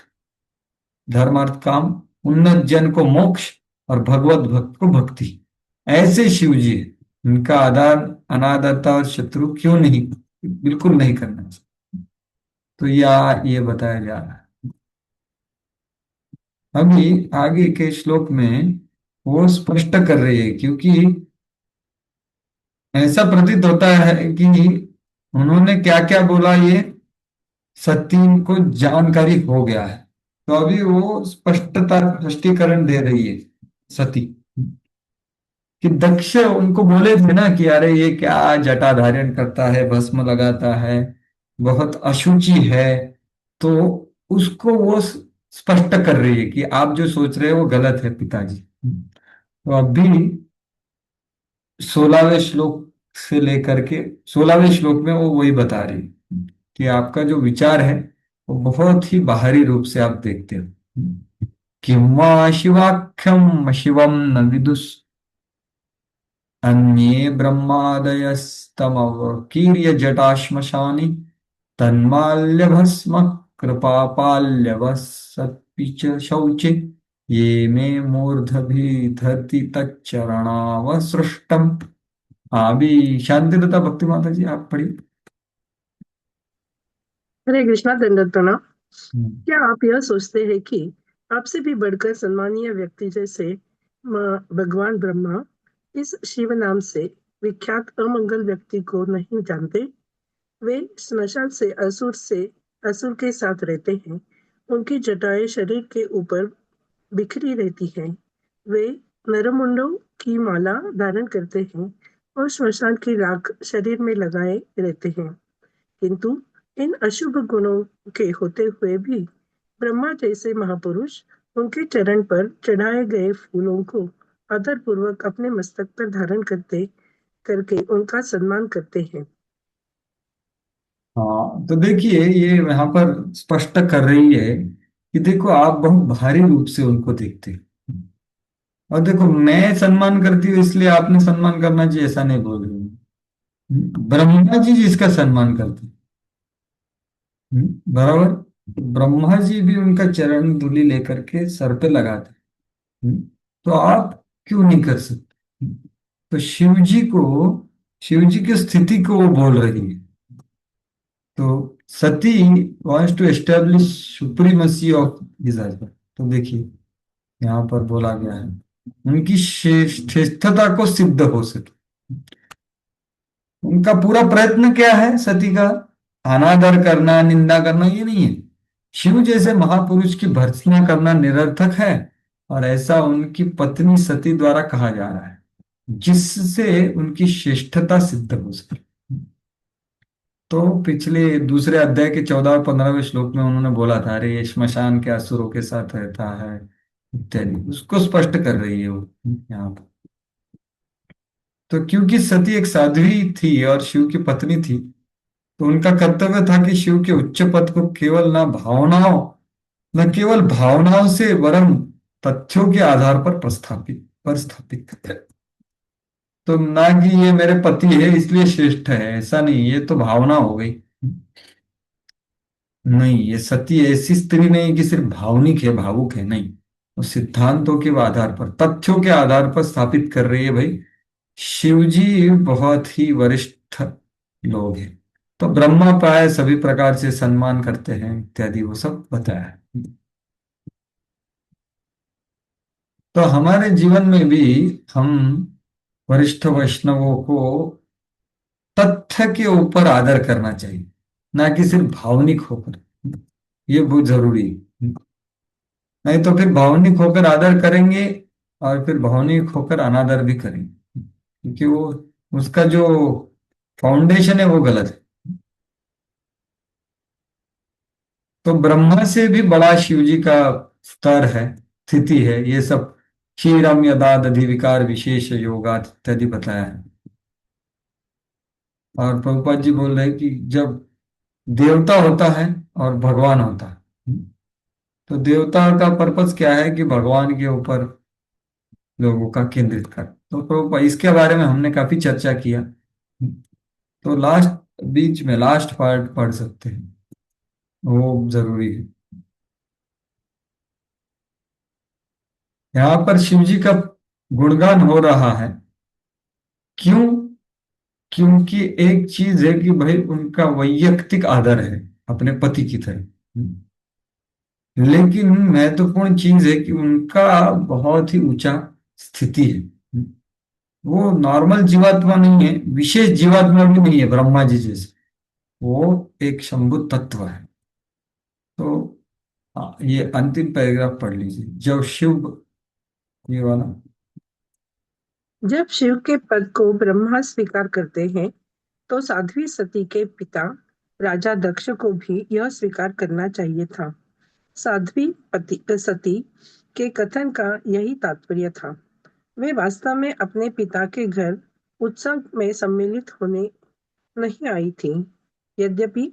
धर्मार्थ काम, उन्नत जन को मोक्ष और भगवत भक्त को भक्ति। ऐसे शिव जी है, इनका आदान अनादरता और शत्रु क्यों नहीं, बिल्कुल नहीं करना चाहिए। तो ये बताया जा रहा है। अभी आगे के श्लोक में वो स्पष्ट कर रही है, क्योंकि ऐसा प्रतीत होता है कि उन्होंने क्या क्या बोला ये सती को जानकारी हो गया है, तो अभी वो स्पष्टीकरण दे रही है सती, कि दक्ष उनको बोले थे ना कि अरे ये क्या जटा धारण करता है, भस्म लगाता है, बहुत अशुचि है। तो उसको वो स्पष्ट कर रही है कि आप जो सोच रहे हो वो गलत है पिताजी। तो अभी 16वें श्लोक से लेकर के 16वें श्लोक में वो वही बता रही है कि आपका जो विचार है वो बहुत ही बाहरी रूप से आप देखते हो। किं वा शिवाख्यम शिवम न विदुष अन्ये ब्रह्मादयस्तमवकीर्य जटाश्मशानि तन्माल्यभस्म कृपापाल्यवसत्पि च शौचे ये मे मूर्धभि धरति तच्चरणावसृष्टम। अभी शांतिलता भक्ति माता जी आप पढ़िए। हरे कृष्णा दंडवत प्रणाम। हम्म। क्या आप यह सोचते हैं कि आपसे भी बढ़कर सम्मानीय व्यक्ति जैसे भगवान ब्रह्मा इस शिव नाम से विख्यात अमंगल व्यक्ति को नहीं जानते? वे श्मशान से असुर के साथ रहते हैं। उनकी जटाएं शरीर के ऊपर बिखरी रहती हैं। वे नरमुंडों की माला धारण करते हैं और श्मशान की राख शरीर में लगाए रहते हैं। किंतु इन अशुभ गुणों के होते हुए भी ब्रह्मा जैसे महापुरुष उनके चरण पर चढ़ाए गए फूलों को आदर पूर्वक अपने मस्तक पर धारण करके उनका सम्मान करते हैं। हाँ, तो देखिए ये यहाँ पर स्पष्ट कर रही है कि देखो आप बहुत भारी रूप से उनको देखते हो, और देखो मैं सम्मान करती हूँ इसलिए आपने सम्मान करना चाहिए, ऐसा नहीं बोल रही हूँ। ब्रह्मा जी जिसका सम्मान करते हैं, बराबर, ब्रह्मा जी भी उनका चरण धूलि लेकर के सर पे लगाते हैं। तो आप क्यों नहीं कर सकते? तो शिव जी की स्थिति को वो बोल रही है। तो Sati wants to establish supremacy of his husband. तो देखिए यहाँ पर बोला गया है उनकी श्रेष्ठता को सिद्ध हो सके। उनका पूरा प्रयत्न क्या है सती का? अनादर करना, निंदा करना, ये नहीं है। शिव जैसे महापुरुष की भर्त्सना करना निरर्थक है, और ऐसा उनकी पत्नी सती द्वारा कहा जा रहा है, जिससे उनकी श्रेष्ठता सिद्ध हो सके। तो पिछले दूसरे अध्याय के 14 और 15वें श्लोक में उन्होंने बोला था, अरे ये श्मशान के असुरों के साथ रहता है इत्यादि, उसको स्पष्ट कर रही है वो यहाँ पर। तो क्योंकि सती एक साध्वी थी और शिव की पत्नी थी, तो उनका कर्तव्य था कि शिव के उच्च पद को केवल न केवल भावनाओं से, वरन तथ्यों के आधार पर स्थापित करें। तो ना कि ये मेरे पति है इसलिए श्रेष्ठ है, ऐसा नहीं, ये तो भावना हो गई। नहीं, ये सती ऐसी स्त्री नहीं कि सिर्फ भावनिक है, भावुक है, नहीं। वो सिद्धांतों के आधार पर, तथ्यों के आधार पर स्थापित कर रही है भाई शिवजी बहुत ही वरिष्ठ लोग हैं। तो ब्रह्मा प्राय सभी प्रकार से सम्मान करते हैं इत्यादि, वो सब बताया है। तो हमारे जीवन में भी हम वरिष्ठ वैष्णवों को तथ्य के ऊपर आदर करना चाहिए, ना कि सिर्फ भावनिक होकर। ये बहुत जरूरी है। नहीं तो फिर भावनिक होकर आदर करेंगे और फिर भावनिक होकर अनादर भी करेंगे, क्योंकि वो उसका जो फाउंडेशन है वो गलत है। तो ब्रह्मा से भी बड़ा शिव जी का स्तर है, स्थिति है, ये सब क्षीरम यदा दधि विकार विशेष योगात इत्यादि बताया है। और प्रभुपाद जी बोल रहे हैं कि जब देवता होता है और भगवान होता है, तो देवता का पर्पस क्या है कि भगवान के ऊपर लोगों का केंद्रित कर। तो प्रभुपाद इसके बारे में हमने काफी चर्चा किया, तो बीच में लास्ट पार्ट पढ़ सकते हैं, वो जरूरी है। यहाँ पर शिव जी का गुणगान हो रहा है। क्यों? क्योंकि एक चीज है कि भाई उनका वैयक्तिक आदर है अपने पति की तरह, लेकिन महत्वपूर्ण चीज है कि उनका बहुत ही ऊंचा स्थिति है। वो नॉर्मल जीवात्मा नहीं है, विशेष जीवात्मा भी नहीं है ब्रह्मा जी जैसे, वो एक शंभु तत्व है। तो ये अंतिम पैराग्राफ पढ़ लीजिए, जब शिव, ये वाला। जब शिव के पद को ब्रह्मा स्वीकार करते हैं, तो साध्वी सती के पिता राजा दक्ष को भी यह स्वीकार करना चाहिए था। साध्वी पति सती के कथन का यही तात्पर्य था। वे वास्तव में अपने पिता के घर उत्सव में सम्मिलित होने नहीं आई थी। यद्यपि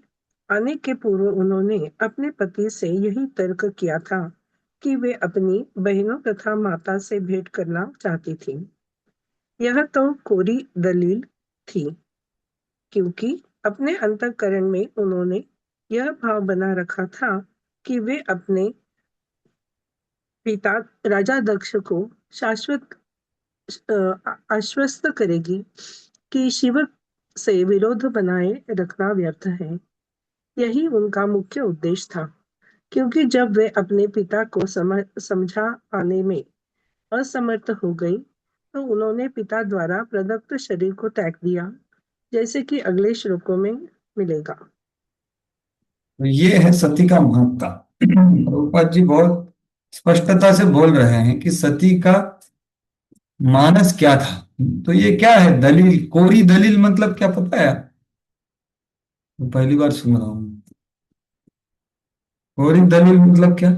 आने के पूर्व उन्होंने अपने पति से यही तर्क किया था कि वे अपनी बहनों तथा माता से भेंट करना चाहती थी। यह तो कोरी दलील थी, क्योंकि अपने अंतःकरण में उन्होंने यह भाव बना रखा था कि वे अपने पिता राजा दक्ष को शाश्वत आश्वस्त करेगी कि शिव से विरोध बनाए रखना व्यर्थ है। यही उनका मुख्य उद्देश्य था, क्योंकि जब वे अपने पिता को समझा पाने में असमर्थ हो गई, तो उन्होंने पिता द्वारा प्रदत्त शरीर को त्याग दिया, जैसे कि अगले श्लोकों में मिलेगा। तो ये है सती का महत्ता। प्रभुपाद जी बहुत स्पष्टता से बोल रहे हैं कि सती का मानस क्या था। तो ये क्या है दलील, कोरी दलील मतलब क्या पता है? तो पहली बार सुन रहा हूँ। कोरी दलील मतलब क्या?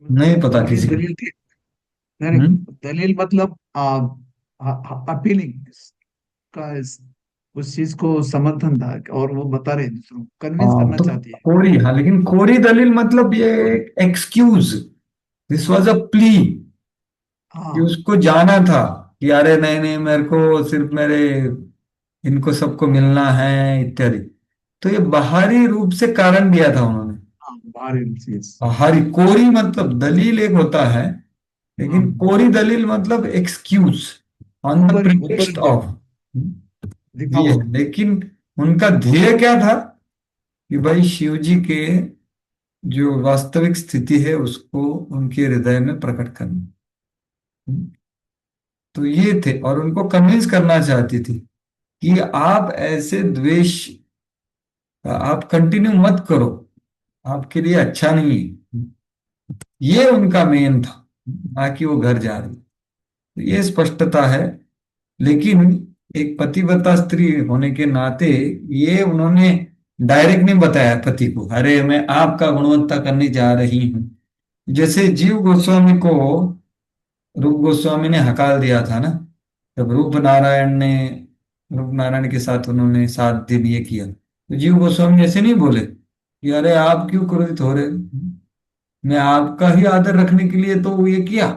नहीं पता ये किसी को। दलील थी। नहीं नहीं, हम्म। दलील मतलब अपीलिंग का उस चीज को समर्थन था, और वो बता रहे हैं दूसरों को, कन्विंस हाँ करना तो चाहती है। कोरी, हाँ लेकिन कोरी दलील मतलब ये excuse, this was a plea, कि हाँ उसको जाना था कि अरे नहीं नहीं, मेरे को सिर्फ मेरे इनको सबको मिलना है इत्यादि। तो ये बाहरी रूप से कारण दिया था उन्होंने। हाँ, बाहरी चीज। बाहरी कोरी मतलब दलील एक होता है, हाँ, लेकिन कोरी दलील मतलब एक्सक्यूज ऑन द ऊपर प्रीटेक्स्ट ऑफ, ये दिखावा। है। लेकिन उनका ध्येय क्या था कि भाई शिव जी के जो वास्तविक स्थिति है उसको उनके हृदय में प्रकट करना। तो ये थे, और उनको कन्विंस करना चाहती थी कि आप ऐसे द्वेष आप कंटिन्यू मत करो, आपके लिए अच्छा नहीं है। ये उनका मेन था, ना कि वो घर जा रही। तो ये स्पष्टता है। लेकिन एक पतिव्रता स्त्री होने के नाते ये उन्होंने डायरेक्ट नहीं बताया पति को, अरे मैं आपका गुणवत्ता करने जा रही हूं। जैसे जीव गोस्वामी को रूप गोस्वामी ने हकार दिया था ना, जब रूप नारायण के साथ उन्होंने 7 दिन ये किया, तो जीव गोस्वामी ऐसे नहीं बोले कि अरे आप क्यों क्रोधित हो रहे, मैं आपका ही आदर रखने के लिए तो वो ये किया।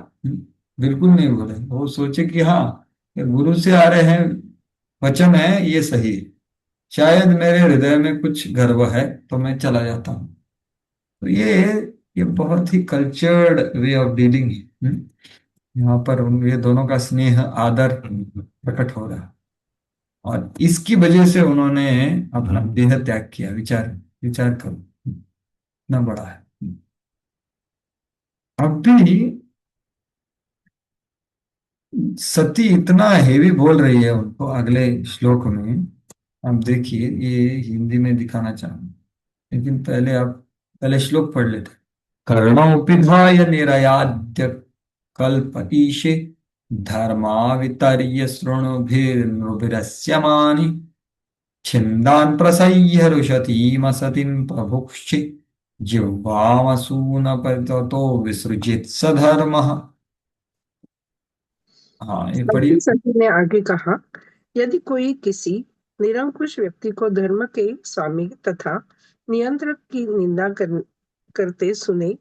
बिल्कुल नहीं बोले। वो सोचे कि हाँ, ये गुरु से आ रहे हैं वचन है, ये सही है, शायद मेरे हृदय में कुछ गर्व है, तो मैं चला जाता हूँ। तो ये बहुत ही कल्चर्ड वे ऑफ डीलिंग है। यहाँ पर ये दोनों का स्नेह आदर प्रकट हो रहा है, और इसकी वजह से उन्होंने अपना देह त्याग किया। विचार विचार करो, इतना बड़ा है। अब भी सती इतना हेवी बोल रही है उनको अगले श्लोक में। अब देखिए, ये हिंदी में दिखाना चाहूंगा, लेकिन पहले श्लोक पढ़ लेते। कर्णोऽपिधाय निरयाद्य कल्प ईशे धर्मावितर्य शृणुभिर्नृभिरस्यमानि छिन्दान् प्रसह्य रुशतीमसतिं प्रभुक्षि जिह्वामसूनपततो विसृजित सधर्मः। हाँ, ये साध्वी पढ़िए। सती ने आगे कहा, यदि कोई किसी निरंकुश व्यक्ति को धर्म के स्वामी तथा नियंत्रक की निंदा करते सुने,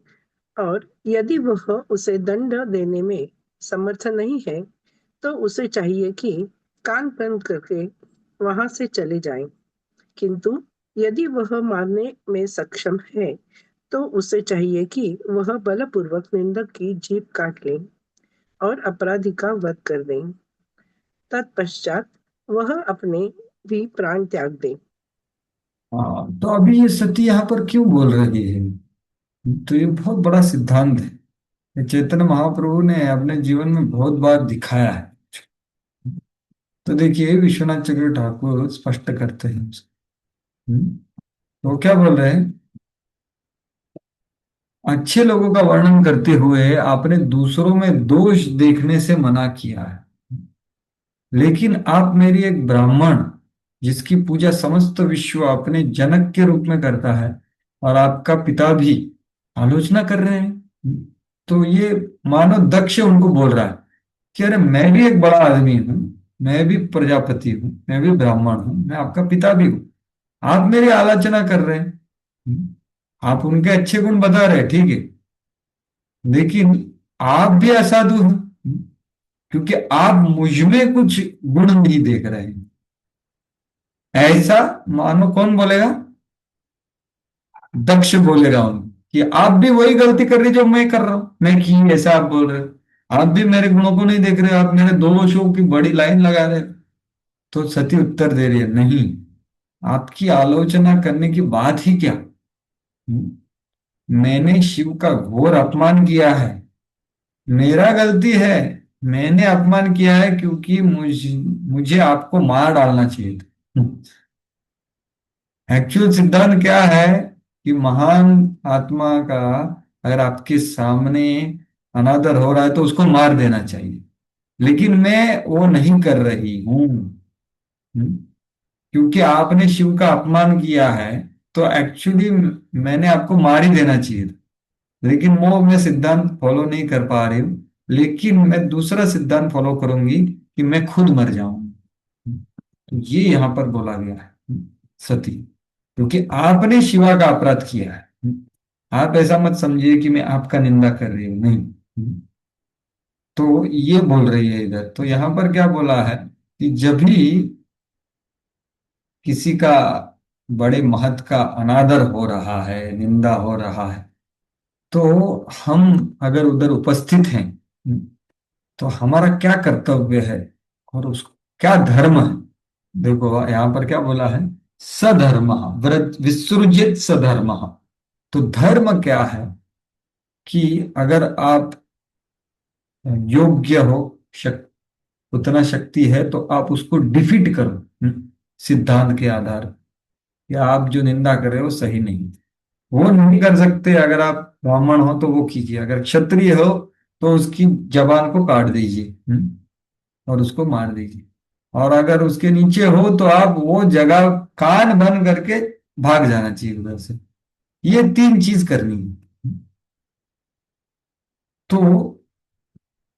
और यदि वह उसे दंड देने में समर्थ नहीं है, तो उसे चाहिए कि कान बंद करके वहां से चले जाए। किंतु यदि वह मारने में सक्षम है, तो उसे चाहिए कि वह बलपूर्वक निंदक की जीभ काट ले और अपराधी का वध कर दे। तत्पश्चात वह अपने भी प्राण त्याग दे। हाँ, तो अभी ये सती यहाँ पर क्यों बोल रही है? तो ये बहुत बड़ा सिद्धांत है, ये चैतन्य महाप्रभु ने अपने जीवन में बहुत बार दिखाया है। तो देखिए, विश्वनाथ चक्र ठाकुर स्पष्ट करते हैं उसे। तो क्या बोल रहे हैं? अच्छे लोगों का वर्णन करते हुए आपने दूसरों में दोष देखने से मना किया है, लेकिन आप मेरी एक ब्राह्मण जिसकी पूजा समस्त विश्व अपने जनक के रूप में करता है, और आपका पिता भी आलोचना कर रहे हैं। तो ये मानो दक्ष उनको बोल रहा है कि अरे मैं भी एक बड़ा आदमी हूं, मैं भी प्रजापति हूं, मैं भी ब्राह्मण हूं, मैं आपका पिता भी हूं, आप मेरी आलोचना कर रहे हैं। आप उनके अच्छे गुण बता रहे हैं, ठीक है, लेकिन आप भी असाधु हैं, क्योंकि आप मुझ में कुछ गुण नहीं देख रहे हैं। ऐसा मानो कौन बोलेगा? दक्ष बोलेगा उनको कि आप भी वही गलती कर रही जो मैं कर रहा हूं, मैं की ऐसा आप बोल रहे हो, आप भी मेरे गुणों को नहीं देख रहे हो, आप मेरे दोषों की बड़ी लाइन लगा रहे हो। तो सती उत्तर दे रही है, नहीं, आपकी आलोचना करने की बात ही क्या। मैंने शिव का घोर अपमान किया है, मेरा गलती है, मैंने अपमान किया है, क्योंकि मुझे आपको मार डालना चाहिए था। एक्चुअल सिद्धांत क्या है कि महान आत्मा का अगर आपके सामने अनादर हो रहा है तो उसको मार देना चाहिए, लेकिन मैं वो नहीं कर रही हूं। क्योंकि आपने शिव का अपमान किया है, तो एक्चुअली मैंने आपको मार ही देना चाहिए था। लेकिन वो मैं सिद्धांत फॉलो नहीं कर पा रही हूँ, लेकिन मैं दूसरा सिद्धांत फॉलो करूंगी कि मैं खुद मर जाऊं। तो ये यहाँ पर बोला गया है सती, क्योंकि आपने शिवा का अपराध किया है। आप ऐसा मत समझिए कि मैं आपका निंदा कर रही हूं, नहीं। तो ये बोल रही है इधर। तो यहाँ पर क्या बोला है कि जब भी किसी का बड़े महत का अनादर हो रहा है, निंदा हो रहा है, तो हम अगर उधर उपस्थित हैं, तो हमारा क्या कर्तव्य है और उस क्या धर्म है। देखो यहाँ पर क्या बोला है, सधर्म व्रत विसृजित सधर्म। तो धर्म क्या है कि अगर आप योग्य हो, उतना शक्ति है, तो आप उसको डिफीट करो सिद्धांत के आधार पर, कि आप जो निंदा कर रहे हो सही नहीं। वो नहीं कर सकते, अगर आप ब्राह्मण हो तो वो कीजिए, अगर क्षत्रिय हो तो उसकी जबान को काट दीजिए और उसको मार दीजिए, और अगर उसके नीचे हो तो आप वो जगह कान बंद करके भाग जाना चाहिए उधर से। ये तीन चीज करनी है। तो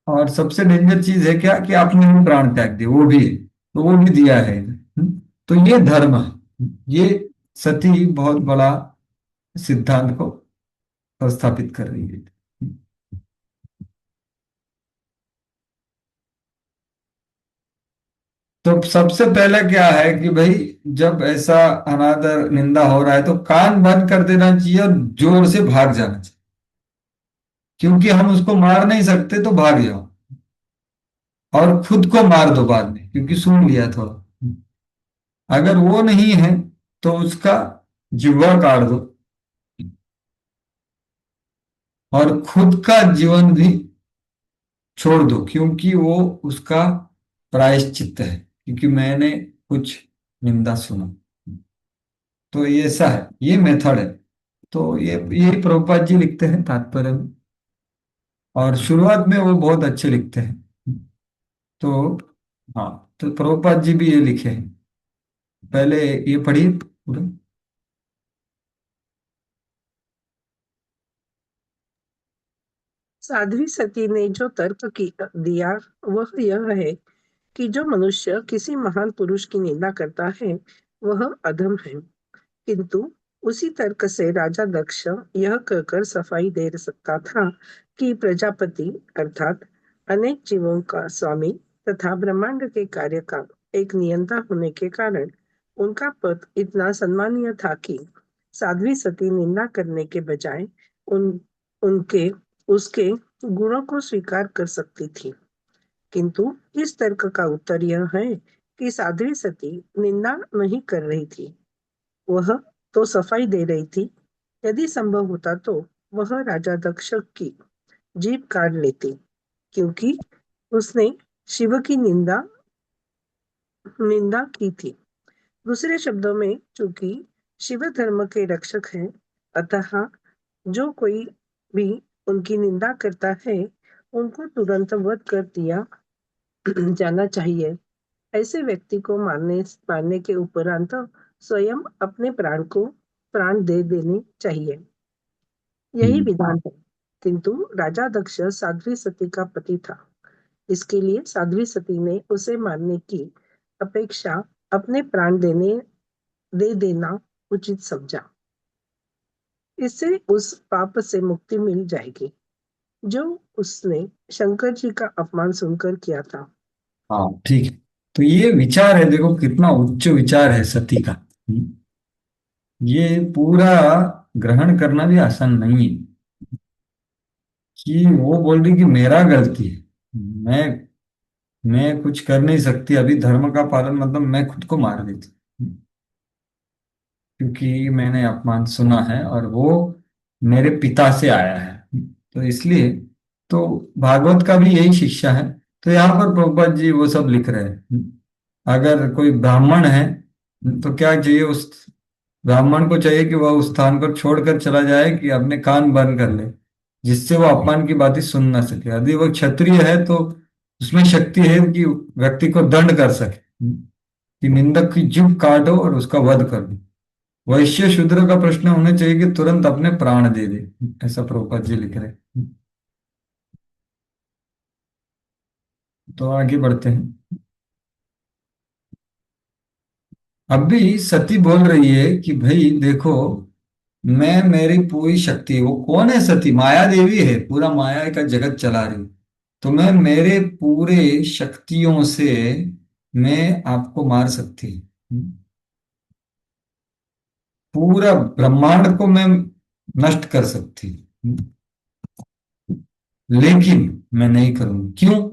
और सबसे डेंजर चीज है क्या कि आपने वो प्राण त्याग दिए, वो भी है, तो वो भी दिया है। तो ये धर्म है। ये सती बहुत बड़ा सिद्धांत को स्थापित कर रही है। तो सबसे पहले क्या है कि भाई, जब ऐसा अनादर निंदा हो रहा है तो कान बंद कर देना चाहिए और जोर से भाग जाना चाहिए, क्योंकि हम उसको मार नहीं सकते, तो भाग जाओ और खुद को मार दो बाद में, क्योंकि सुन लिया थोड़ा। अगर वो नहीं है तो उसका जिह्वा काट दो और खुद का जीवन भी छोड़ दो, क्योंकि वो उसका प्रायश्चित है, क्योंकि मैंने कुछ निंदा सुना। तो ये ऐसा है, ये मेथड है। तो ये प्रभुपाद जी लिखते हैं तात्पर्य में, और शुरुआत में वो बहुत अच्छे लिखते हैं। तो हाँ, तो प्रभुपाद जी भी ये लिखे हैं। पहले ये पढ़िए पूरा। साध्वी सती ने जो दिया वह यह है कि जो मनुष्य किसी महान पुरुष की निंदा करता है वह अधम है। किंतु उसी तर्क से राजा दक्ष यह कहकर सफाई दे सकता था कि प्रजापति अर्थात अनेक जीवों का स्वामी तथा ब्रह्मांड के कार्य का एक नियंता होने के कारण उनका पद इतना सम्मानीय था कि साध्वी सती निंदा करने के बजाय उन उनके उसके गुणों को स्वीकार कर सकती थी। किंतु इस तर्क का उत्तर यह है कि साध्वी सती निंदा नहीं कर रही थी, वह तो सफाई दे रही थी। यदि संभव होता तो वह राजा दक्ष की जीभ काट लेती, क्योंकि उसने शिव की निंदा निंदा की थी। दूसरे शब्दों में, चूंकि शिव धर्म के रक्षक हैं, अतः जो कोई भी उनकी निंदा करता है उनको तुरंत वध कर दिया जाना चाहिए। ऐसे व्यक्ति को मारने मारने के उपरांत स्वयं अपने प्राण दे देने चाहिए, यही हम्म। विधान है। किंतु राजा दक्ष साध्वी सती का पति था, इसके लिए साध्वी सती ने उसे मारने की अपेक्षा अपने प्राण दे देना उचित समझा। इससे उस पाप से मुक्ति मिल जाएगी जो उसने शंकर जी का अपमान सुनकर किया था। हाँ ठीक है। तो ये विचार है, देखो कितना उच्च विचार है सती का। ये पूरा ग्रहण करना भी आसान नहीं है, कि वो बोल रही कि मेरा गलती है, मैं मैं कुछ कर नहीं सकती, अभी धर्म का पालन मतलब मैं खुद को मार देती, क्योंकि मैंने अपमान सुना है और वो मेरे पिता से आया है। तो इसलिए तो भागवत का भी यही शिक्षा है। तो यहाँ पर प्रभुपाद जी वो सब लिख रहे हैं। अगर कोई ब्राह्मण है तो क्या चाहिए, उस ब्राह्मण को चाहिए कि वह उस स्थान को छोड़कर चला जाए, कि अपने कान बंद कर ले, जिससे वो अपमान की बातें सुन ना सके। यदि वह क्षत्रिय है तो उसमें शक्ति है कि व्यक्ति को दंड कर सके, कि निंदक की जीभ काटो और उसका वध कर दो। वैश्य शूद्र का प्रश्न होना चाहिए कि तुरंत अपने प्राण दे दे, ऐसा प्रभुपाद जी लिख रहे हैं। तो आगे बढ़ते हैं। अब भी सती बोल रही है कि भाई देखो, मैं मेरी पूरी शक्ति, वो कौन है सती? माया देवी है, पूरा माया का जगत चला रही। तो मैं मेरे पूरे शक्तियों से मैं आपको मार सकती हूँ, पूरा ब्रह्मांड को मैं नष्ट कर सकती हूँ, लेकिन मैं नहीं करूंगी। क्यों?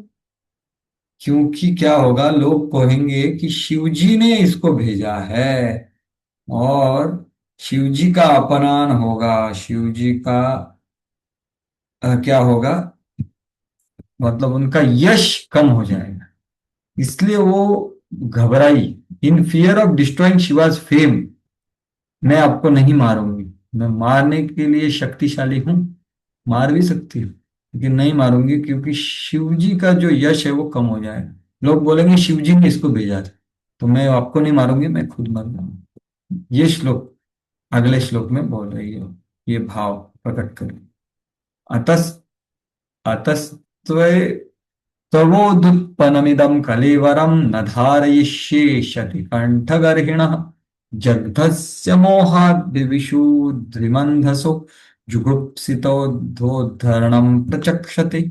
क्योंकि क्या होगा, लोग कहेंगे कि शिव जी ने इसको भेजा है, और शिव जी का अपमान होगा, शिव जी का क्या होगा, मतलब उनका यश कम हो जाएगा। इसलिए वो घबराई। In fear of destroying Shiva's fame, मैं आपको नहीं मारूंगी, मैं मारने के लिए शक्तिशाली हूं, मार भी सकती हूँ, लेकिन नहीं मारूंगी, क्योंकि शिव जी का जो यश है वो कम हो जाएगा। लोग बोलेंगे शिव जी ने इसको भेजा था, तो मैं आपको नहीं मारूंगी, मैं खुद मर जाऊंगा। ये श्लोक अगले श्लोक में बोल रही है, ये भाव प्रकट कर। अतस अतस्त्वे त्वोदुत्पन्नमिदं कलेवरं न धारयिष्ये शतिकण्ठगर्हिणः जग्धस्य मोहाद् विविशूद्रिमन्धसो जुगुप्सितोद्धोद्धरणं प्रचक्षते।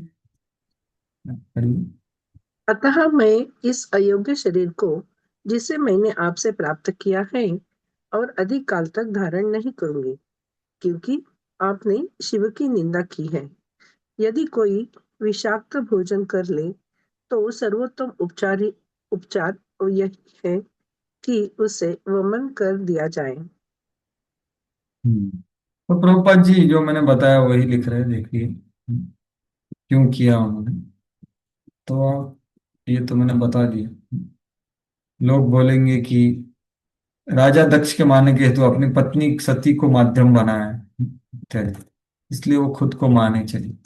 अतः मैं इस अयोग्य शरीर को, जिसे मैंने आपसे प्राप्त किया है, और अधिक काल तक धारण नहीं करूंगी, क्योंकि आपने शिव की निंदा की है। यदि कोई विषाक्त भोजन कर ले, तो सर्वोत्तम उपचार यही है कि उसे वमन कर दिया जाए। तो प्रभुपाद जी जो मैंने बताया वही लिख रहे हैं, देखिए क्यों किया उन्होंने। तो ये तो मैंने बता दिया। लोग बोलेंगे कि राजा दक्ष के मारने के हेतु अपनी पत्नी सती को माध्यम बनाया इत्यादि, इसलिए वो खुद को मारने चली।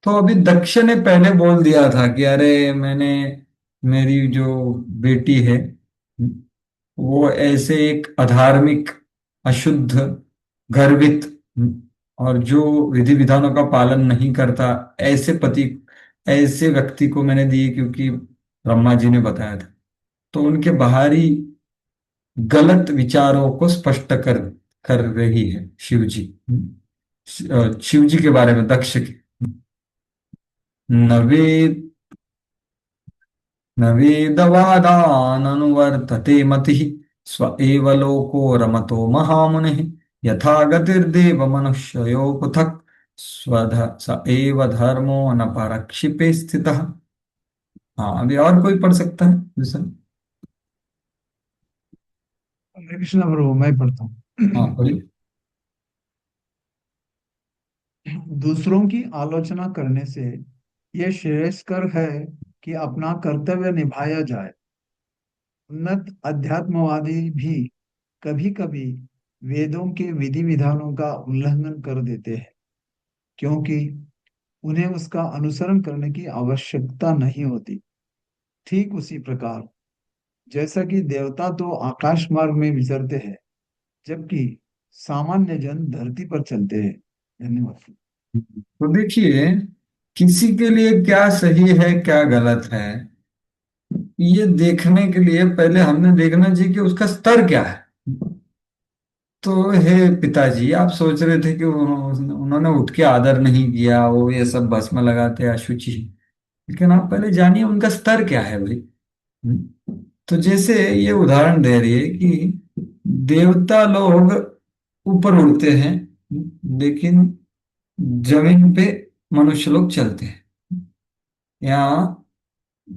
तो अभी दक्ष ने पहले बोल दिया था कि अरे मैंने, मेरी जो बेटी है वो ऐसे एक अधार्मिक, अशुद्ध, गर्वित और जो विधि विधानों का पालन नहीं करता, ऐसे पति, ऐसे व्यक्ति को मैंने दी, क्योंकि ब्रह्मा जी ने बताया था। तो उनके बाहरी गलत विचारों को स्पष्ट कर कर रही है शिव जी, शिव जी के बारे में, दक्ष के। नवेद नवेदवादाननुवर्तते मतिः, स्व एव लोको रमतो महामुनिः, यथा गतिर्देव मनुष्यो पृथक्, स्वध स एव धर्मो न परक्षिपे स्थितः। हाँ, अभी और कोई पढ़ सकता है दूसरा? हरे कृष्णा प्रभु, मैं पढ़ता हाँ हूँ। बोलिए। दूसरों की आलोचना करने से यह श्रेयस्कर है कि अपना कर्तव्य निभाया जाए। उन्नत अध्यात्मवादी भी कभी कभी वेदों के विधि विधानों का उल्लंघन कर देते हैं, क्योंकि उन्हें उसका अनुसरण करने की आवश्यकता नहीं होती। ठीक उसी प्रकार जैसा कि देवता तो आकाश मार्ग में विचरते हैं, जबकि सामान्य जन धरती पर चलते हैं। धन्यवाद। तो देखिए, किसी के लिए क्या सही है क्या गलत है, ये देखने के लिए पहले हमने देखना चाहिए कि उसका स्तर क्या है। तो हे पिताजी, आप सोच रहे थे कि उन्होंने उठ के आदर नहीं किया, वो ये सब भस्म लगाते अशुचि, लेकिन आप पहले जानिए उनका स्तर क्या है भाई। तो जैसे ये उदाहरण दे रही है कि देवता लोग ऊपर उड़ते हैं, लेकिन जमीन पे मनुष्य लोग चलते हैं। यहाँ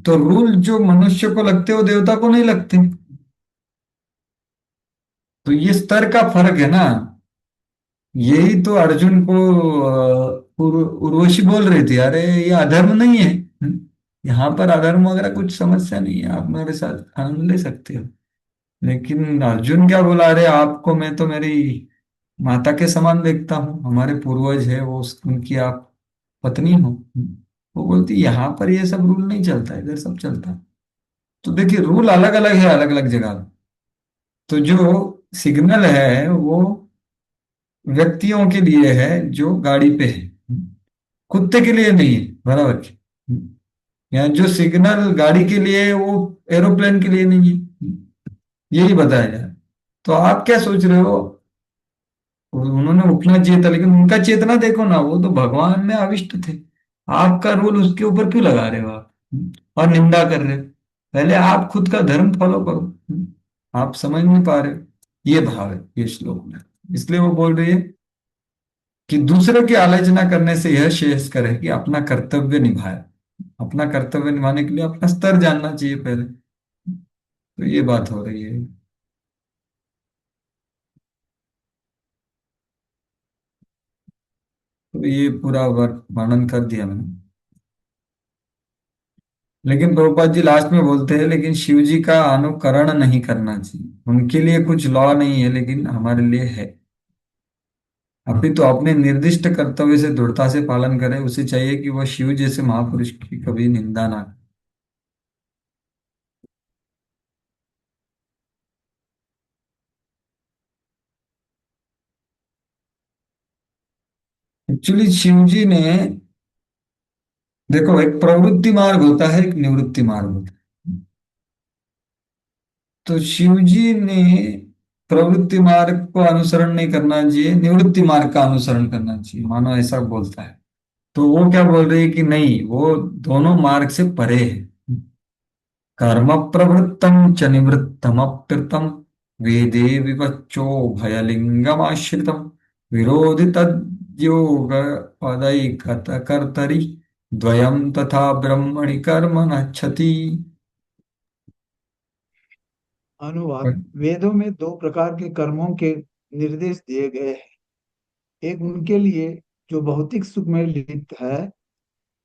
तो रूल जो मनुष्य को लगते हैं वो देवता को नहीं लगते। तो ये स्तर का फर्क है ना। यही तो अर्जुन को उर्वशी बोल रही थी, अरे ये अधर्म नहीं है। यहाँ पर अधर्म वगैरह कुछ समस्या नहीं है, आप मेरे साथ आनंद ले सकते हो। लेकिन अर्जुन क्या बोला, अरे आपको मैं तो मेरी माता के समान देखता हूँ, हमारे पूर्वज है वो, उनकी आप पत्नी हो। वो बोलती यहाँ पर ये सब रूल नहीं चलता, इधर सब चलता है। तो देखिए रूल अलग अलग है अलग अलग जगह। तो जो सिग्नल है वो व्यक्तियों के लिए है जो गाड़ी पे है, कुत्ते के लिए नहीं है, बराबर की। यहाँ जो सिग्नल गाड़ी के लिए है वो एरोप्लेन के लिए नहीं है, यही बताया जाए। तो आप क्या सोच रहे हो, उन्होंने उठना चाहिए था, लेकिन उनका चेतना देखो ना, वो तो भगवान में आविष्ट थे। आपका रोल उसके ऊपर क्यों लगा रहे हो आप, और निंदा कर रहे हो? पहले आप खुद का धर्म फॉलो करो। आप समझ नहीं पा रहे हो, ये भाव है ये श्लोक में। इसलिए वो बोल रही है कि दूसरों की आलोचना करने से यह श्रेयस्कर है कि अपना कर्तव्य निभाए। अपना कर्तव्य निभाने के लिए अपना स्तर जानना चाहिए पहले। तो ये बात हो रही है। तो ये पूरा वर्णन कर दिया मैंने। लेकिन प्रभुपाद जी लास्ट में बोलते हैं, लेकिन शिव जी का अनुकरण नहीं करना चाहिए। उनके लिए कुछ लॉ नहीं है, लेकिन हमारे लिए है। अभी तो अपने निर्दिष्ट कर्तव्य से दृढ़ता से पालन करे। उसे चाहिए कि वह शिव जैसे महापुरुष की कभी निंदा ना करे। एक्चुअली शिव जी ने, देखो, एक प्रवृत्ति मार्ग होता है, एक निवृत्ति मार्ग होता है। तो शिव जी ने प्रवृत्ति मार्ग को अनुसरण नहीं करना चाहिए, निवृत्ति मार्ग का अनुसरण करना चाहिए, मानो ऐसा बोलता है। तो वो क्या बोल रही है कि नहीं, वो दोनों मार्ग से परे है। कर्म प्रवृत्तम च निवृत्तम अप्यर्तम वेदे विवच्चो भयलिंगम आश्रितम विरोधि तद्योग पदैकत कर्तरि द्वयम तथा ब्रह्मणि कर्म नच्छति। अनुवाद। वेदों में दो प्रकार के कर्मों के निर्देश दिए गए हैं। एक उनके लिए जो भौतिक सुख में लिप्त है,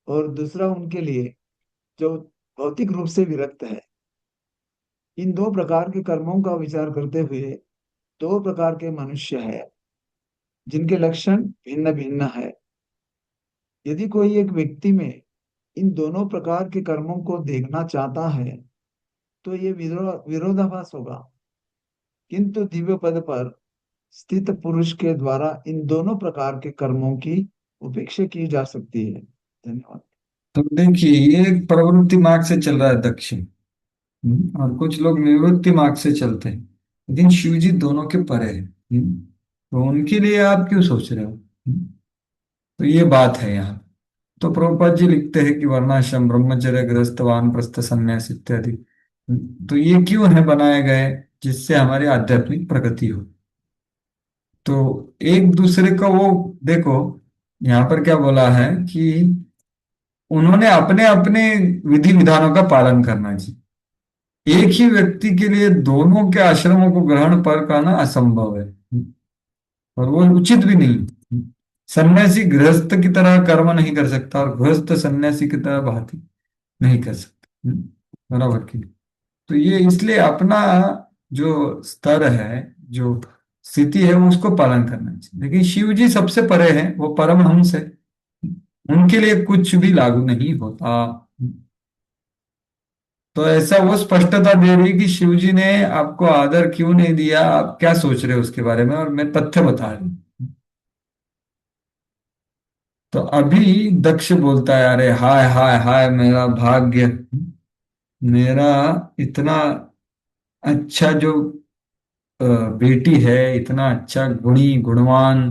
और दूसरा उनके लिए जो भौतिक रूप से विरक्त है। इन दो प्रकार के कर्मों का विचार करते हुए दो प्रकार के मनुष्य है, जिनके लक्षण भिन्न भिन्न है। यदि कोई एक व्यक्ति में इन दोनों प्रकार के कर्मों को देखना चाहता है, तो ये विरोधाभास होगा। किंतु दिव्य पद पर स्थित पुरुष के द्वारा इन दोनों प्रकार के कर्मों की उपेक्षा की जा सकती है। धन्यवाद। तो देखिए, ये प्रवृत्ति मार्ग से चल रहा है दक्षिण, और कुछ लोग निवृत्ति मार्ग से चलते हैं। लेकिन शिव जी दोनों के परे हैं। तो उनके लिए आप क्यों सोच रहे हो? तो ये बात है यहाँ। तो प्रभुपाद जी लिखते हैं कि वर्णाश्रम, ब्रह्मचर्य, गृहस्थ, वानप्रस्थ, संन्यास इत्यादि, तो ये क्यों है बनाए गए? जिससे हमारी आध्यात्मिक प्रगति हो। तो एक दूसरे को वो, देखो, यहाँ पर क्या बोला है कि उन्होंने अपने अपने विधि विधानों का पालन करना चाहिए। एक ही व्यक्ति के लिए दोनों के आश्रमों को ग्रहण पर करना असंभव है, और वो उचित भी नहीं। सन्यासी गृहस्थ की तरह कर्म नहीं कर सकता, और गृहस्थ सन्यासी की तरह भांति नहीं कर सकता। बराबर की। तो ये इसलिए अपना जो स्तर है, जो स्थिति है, वो उसको पालन करना चाहिए। लेकिन शिव जी सबसे परे हैं, वो परमहंस है। उनके लिए कुछ भी लागू नहीं होता। तो ऐसा वो स्पष्टता दे रही कि शिव जी ने आपको आदर क्यों नहीं दिया, आप क्या सोच रहे हो उसके बारे में, और मैं तथ्य बता रही हूँ। तो अभी दक्ष बोलता है, अरे हाय हाय हाय मेरा भाग्य, मेरा इतना अच्छा जो अ, बेटी है, इतना अच्छा गुणी गुणवान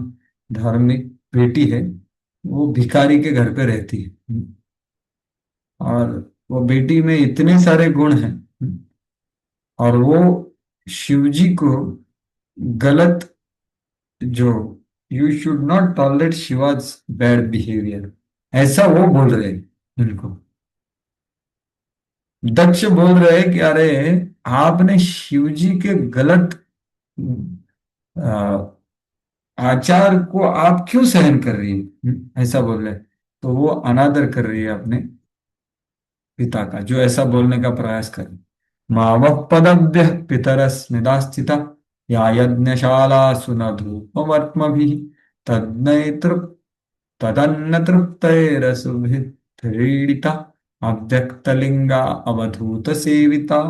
धार्मिक बेटी है, वो भिखारी के घर पे रहती है। और वो बेटी में इतने सारे गुण हैं, और वो शिव जी को गलत, जो you should not tolerate Shiva's bad behaviour, ऐसा वो बोल रहे हैं इनको। दक्ष बोल रहे हैं कि अरे, आपने शिव जी के गलत अ, आचार को आप क्यों सहन कर रही है, ऐसा बोल रहे हैं। तो वो अनादर कर रही है अपने पिता का, जो ऐसा बोलने का प्रयास करे। मावः पदभ्यः पितरस्मिदा स्थिता या यज्ञशालासु न धूपवर्त्मभिः तन्नैतृ तदन्न तृप्तैरसुभिः क्रीडिता अव्यक्तलिंगा अवधूत सेविता।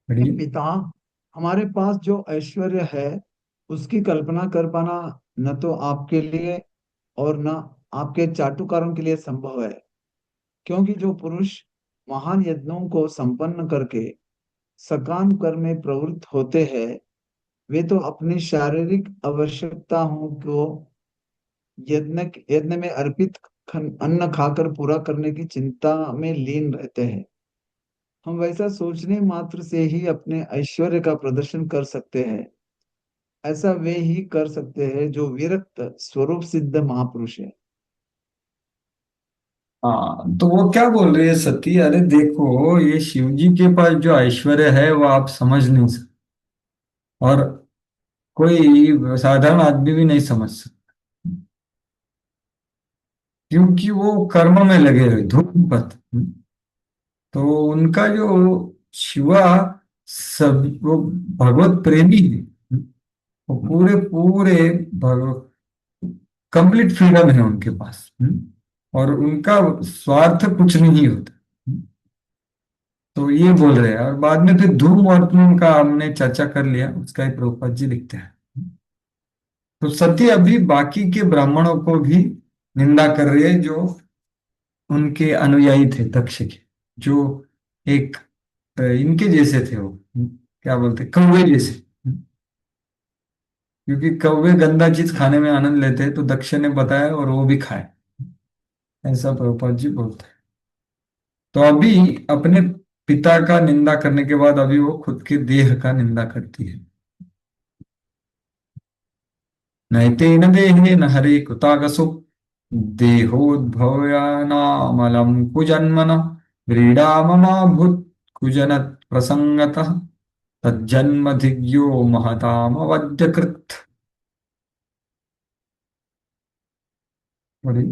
पढ़िए। पिता, हमारे पास जो ऐश्वर्य है उसकी कल्पना कर पाना न तो आपके लिए और न आपके चाटुकारों के लिए संभव है, क्योंकि जो पुरुष महान यज्ञों को संपन्न करके सकाम कर्म में प्रवृत्त होते हैं, वे तो अपनी शारीरिक आवश्यकताओं को यज्ञ यज्ञ में अर्पित अन्न खाकर पूरा करने की चिंता में लीन रहते हैं। हम वैसा सोचने मात्र से ही अपने ऐश्वर्य का प्रदर्शन कर सकते हैं। ऐसा वे ही कर सकते हैं जो विरक्त स्वरूप सिद्ध महापुरुष है। हाँ, तो वो क्या बोल रही है सती, अरे देखो ये शिव जी के पास जो ऐश्वर्य है वो आप समझ नहीं सकते, और कोई साधारण आदमी भी नहीं समझ सकता, क्योंकि वो कर्म में लगे हुए धूम पथ। तो उनका जो शिवा सब वो भगवत प्रेमी है। वो पूरे पूरे कंप्लीट फ्रीडम है उनके पास। और उनका स्वार्थ कुछ नहीं होता। तो ये बोल रहे हैं, और बाद में फिर धूम और पूम का हमने चर्चा कर लिया, उसका ही प्रभुपाद जी लिखते हैं। तो सती अभी बाकी के ब्राह्मणों को भी निंदा कर रही है, जो उनके अनुयायी थे दक्ष के, जो एक इनके जैसे थे वो, क्या बोलते, कौवे जैसे। क्योंकि कौवे गंदा चीज खाने में आनंद लेते हैं, तो दक्ष ने बताया और वो भी खाए, ऐसा प्रभुपाद जी बोलते हैं। तो अभी अपने पिता का निंदा करने के बाद अभी वो खुद के देह का निंदा करती है। नैतेन देहेन हरे कृतागसो देहोद्भवयानामलं कुजन्मन व्रीडाममाभूत् कुजनत् प्रसंगतः तज्जन्मधिज्ञो महतामवद्यकृत्। बड़ी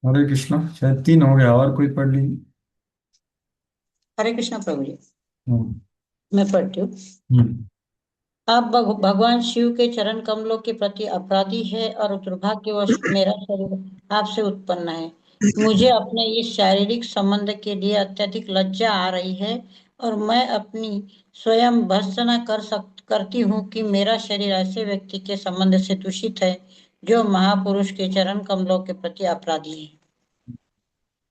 हरे कृष्णा, शायद 3 हो गया, और कोई पढ़ लीजिए। हरे कृष्णा प्रभु जी। हम्म। मैं पढ़ती हूँ। हम्म। आप भगवान शिव के चरण कमलों के प्रति अपराधी है और दुर्भाग्यवश मेरा शरीर आपसे उत्पन्न है। मुझे अपने इस शारीरिक संबंध के लिए अत्यधिक लज्जा आ रही है और मैं अपनी स्वयं भर्त्सना करती हूँ कि मेरा शरीर ऐसे व्यक्ति के संबंध से दूषित है जो महापुरुष के चरण कमलों के प्रति अपराधी है।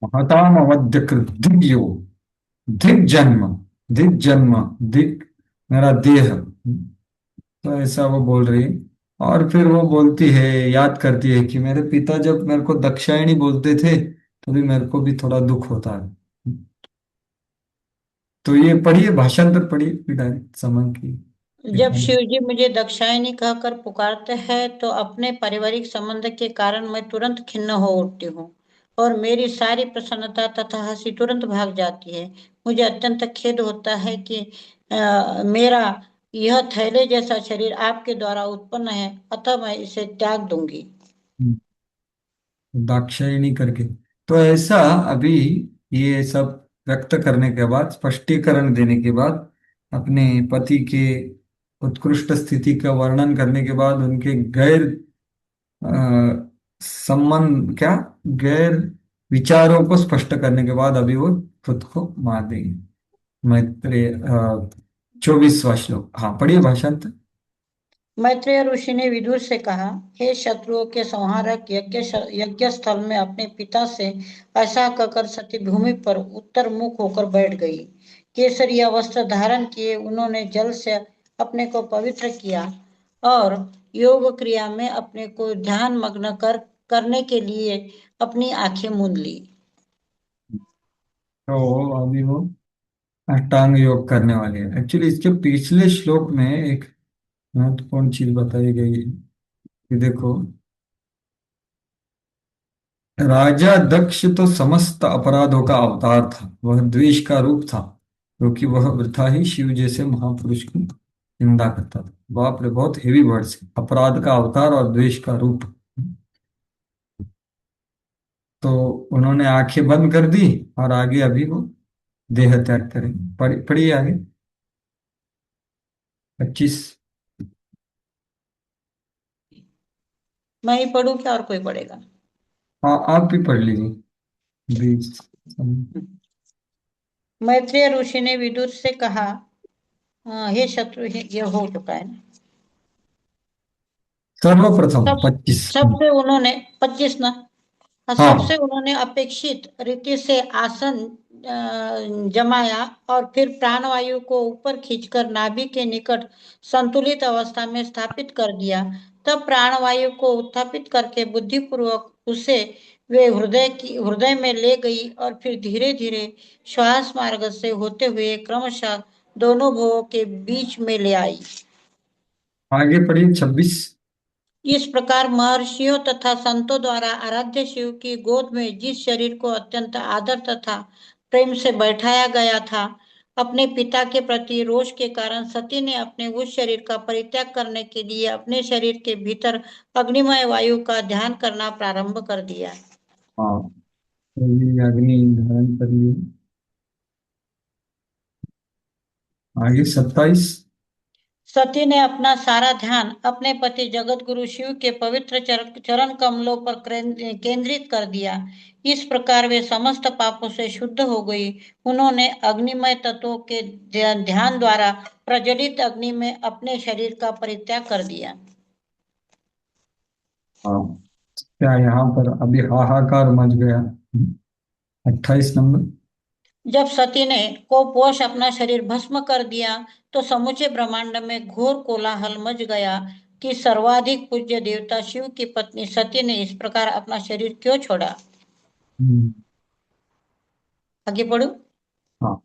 महतामवद्यकृत् दिग्यो, दिग जन्म, दिग जन्म, दिग मेरा देह। तो ऐसा वो बोल रही है। और फिर वो बोलती है, याद करती है कि मेरे पिता जब मेरे को दक्षायणी बोलते थे तो भी मेरे को भी थोड़ा दुख होता है। तो ये पढ़िए, भाषांतर पढ़िए पिता समय की। जब शिव जी मुझे दाक्षायणी कहकर पुकारते हैं तो अपने पारिवारिक संबंध के कारण मैं तुरंत खिन्न हो उठती हूँ और मेरी सारी प्रसन्नता तथा हंसी तुरंत भाग जाती है। मुझे अत्यंत खेद होता है कि मेरा यह थैले जैसा शरीर आपके द्वारा उत्पन्न है, अतः मैं इसे त्याग दूंगी। दाक्षायणी करके। तो ऐसा अभी ये सब व्यक्त करने के बाद, स्पष्टीकरण देने के बाद, अपने पति के उत्कृष्ट स्थिति का वर्णन करने के बाद, उनके गैर संबंध क्या, गैर विचारों को स्पष्ट करने के बाद अभी वो खुद को मार देंगे। मैत्रेय 24वां श्लोक, हाँ पढ़िए भाषांतर। मैत्रेय ऋषि ने विदुर से कहा, हे शत्रुओं के संहारक, यज्ञ स्थल में अपने पिता से ऐसा कहकर सती भूमि पर उत्तर मुख होकर बैठ गई। केसरिया वस्त्र धारण किए उन्होंने जल से अपने को पवित्र किया और योग क्रिया में अपने को ध्यान मग्न करने के लिए अपनी आंखें मूंद ली। तो अभी वो अष्टांग योग करने वाले हैं। एक्चुअली इसके पिछले श्लोक में एक महत्वपूर्ण चीज बताई गई है कि देखो, राजा दक्ष तो समस्त अपराधों का अवतार था, वह द्वेष का रूप था, क्योंकि वह वृथा ही शिव जैसे महापुरुष की निंदा करता था। बाप रे, बहुत हेवी वर्ड्स है, अपराध का अवतार और द्वेष का रूप। तो उन्होंने आंखें बंद कर दी, और आगे अभी वो देह त्याग करेंगे। पढ़िए आगे 25। मैं ही पढ़ूं क्या और कोई पढ़ेगा? हाँ, आप भी पढ़ लीजिए 20। मैत्रेय ऋषि ने विदुर से कहा, हे शत्रु, ये हो चुका है ना। सर्वप्रथम सब 25। सबसे उन्होंने 25 ना। सबसे हाँ उन्होंने अपेक्षित रीति से आसन जमाया और फिर प्राणवायु को ऊपर खींचकर नाभि के निकट संतुलित अवस्था में स्थापित कर दिया। तब प्राणवायु को उत्थापित करके बुद्धिपूर्वक उसे वे हृदय में ले गई और फिर धीरे धीरे श्वास मार्ग से होते हुए क्रमशः दोनों भुवों के बीच में ले आई। आगे पढ़िए 26। इस प्रकार महर्षियों तथा संतों द्वारा आराध्य शिव की गोद में जिस शरीर को अत्यंत आदर तथा प्रेम से बैठाया गया था, अपने पिता के प्रति रोष के कारण सती ने अपने उस शरीर का परित्याग करने के लिए अपने शरीर के भीतर अग्निमय वायु का ध्यान करना प्रारंभ कर दिया। हाँ, तो ये अग्नि धारण कर लिए। आगे 27। सती ने अपना सारा ध्यान अपने पति जगत गुरु शिव के पवित्र चरण कमलों पर केंद्रित कर दिया। इस प्रकार वे समस्त पापों से शुद्ध हो गई। उन्होंने अग्निमय तत्वों के ध्यान द्वारा प्रज्वलित अग्नि में अपने शरीर का परित्याग कर दिया। हाँ, क्या यहाँ पर अभी हाहाकार मच गया। 28 नंबर। जब सती ने कोपवश अपना शरीर भस्म कर दिया तो समूचे ब्रह्मांड में घोर कोलाहल मच गया कि सर्वाधिक पूज्य देवता शिव की पत्नी सती ने इस प्रकार अपना शरीर क्यों छोड़ा। आगे पढ़ो। हाँ,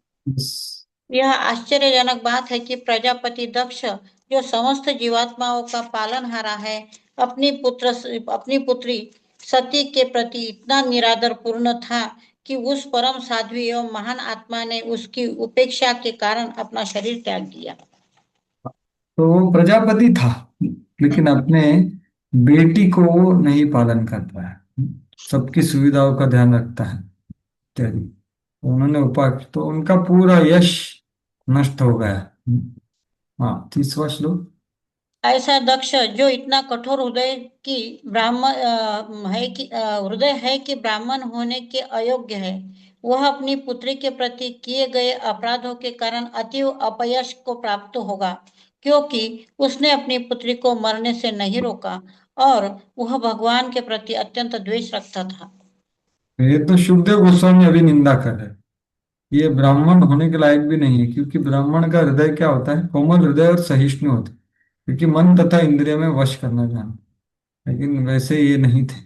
यह आश्चर्यजनक बात है कि प्रजापति दक्ष, जो समस्त जीवात्माओं का पालनहारा है, अपनी पुत्री सती के प्रति इतना निरादर पूर्ण था कि उस परम साध्वी एवं महान आत्मा ने उसकी उपेक्षा के कारण अपना शरीर त्याग दिया। तो वो प्रजापति था, लेकिन अपने बेटी को नहीं पालन करता है, सबकी सुविधाओं का ध्यान रखता है इत्यादि। तो उन्होंने तो उनका पूरा यश नष्ट हो गया। हाँ, 30वां श्लोक। ऐसा दक्ष, जो इतना कठोर हृदय की ब्राह्मण हृदय है कि ब्राह्मण होने के अयोग्य है, वह अपनी पुत्री के प्रति किए गए अपराधों के कारण अतीव अपयश को प्राप्त होगा, क्योंकि उसने अपनी पुत्री को मरने से नहीं रोका और वह भगवान के प्रति अत्यंत द्वेष रखता था। ये तो शुभदेव गोस्वामी अभी निंदा कर रहे हैं। ये ब्राह्मण होने के लायक भी नहीं है, क्योंकि ब्राह्मण का हृदय क्या होता है? कोमल हृदय और सहिष्णु होता है, क्योंकि मन तथा इंद्रिय में वश करना जाना। लेकिन वैसे ये नहीं थे।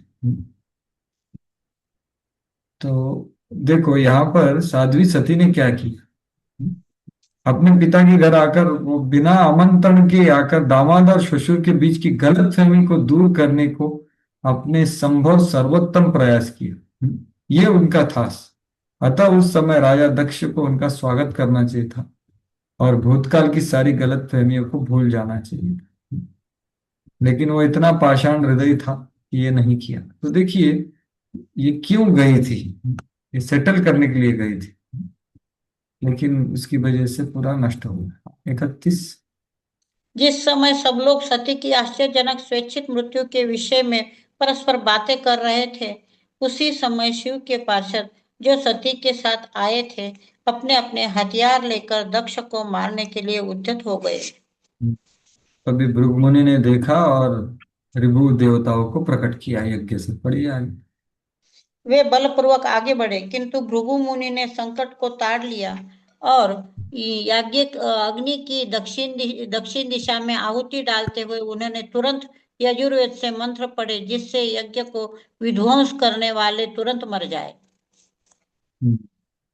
तो देखो यहाँ पर साध्वी सती ने क्या किया। अपने पिता के घर आकर वो बिना आमंत्रण के आकर दामाद और ससुर के बीच की गलतफहमी को दूर करने को अपने संभव सर्वोत्तम प्रयास किया। ये उनका था। अतः उस समय राजा दक्ष को उनका स्वागत करना चाहिए था और भूतकाल की सारी गलतफहमियों को भूल जाना चाहिए था। लेकिन वो इतना पाषाण हृदय था कि ये नहीं किया। तो देखिए ये क्यों गई थी, ये सेटल करने के लिए गई थी, लेकिन उसकी वजह से पूरा नष्ट हो गया। 31। जिस समय सब लोग सती की आश्चर्यजनक स्वैच्छिक मृत्यु के विषय में परस्पर बातें कर रहे थे, उसी समय शिव के पार्षद, जो सती के साथ आए थे, अपने अपने हथियार लेकर दक्ष को मारने के लिए उद्यत हो गए। तभी भृगु मुनि ने देखा और ऋभु देवताओं को प्रकट किया यज्ञ से। पढ़िए आगे। वे बलपूर्वक आगे बढ़े, किंतु भृगु मुनि ने संकट को ताड़ लिया और यज्ञ अग्नि की दक्षिण दिशा में आहुति डालते हुए उन्होंने तुरंत यजुर्वेद से मंत्र पढ़े, जिससे यज्ञ को विध्वंस करने वाले तुरंत मर जाए।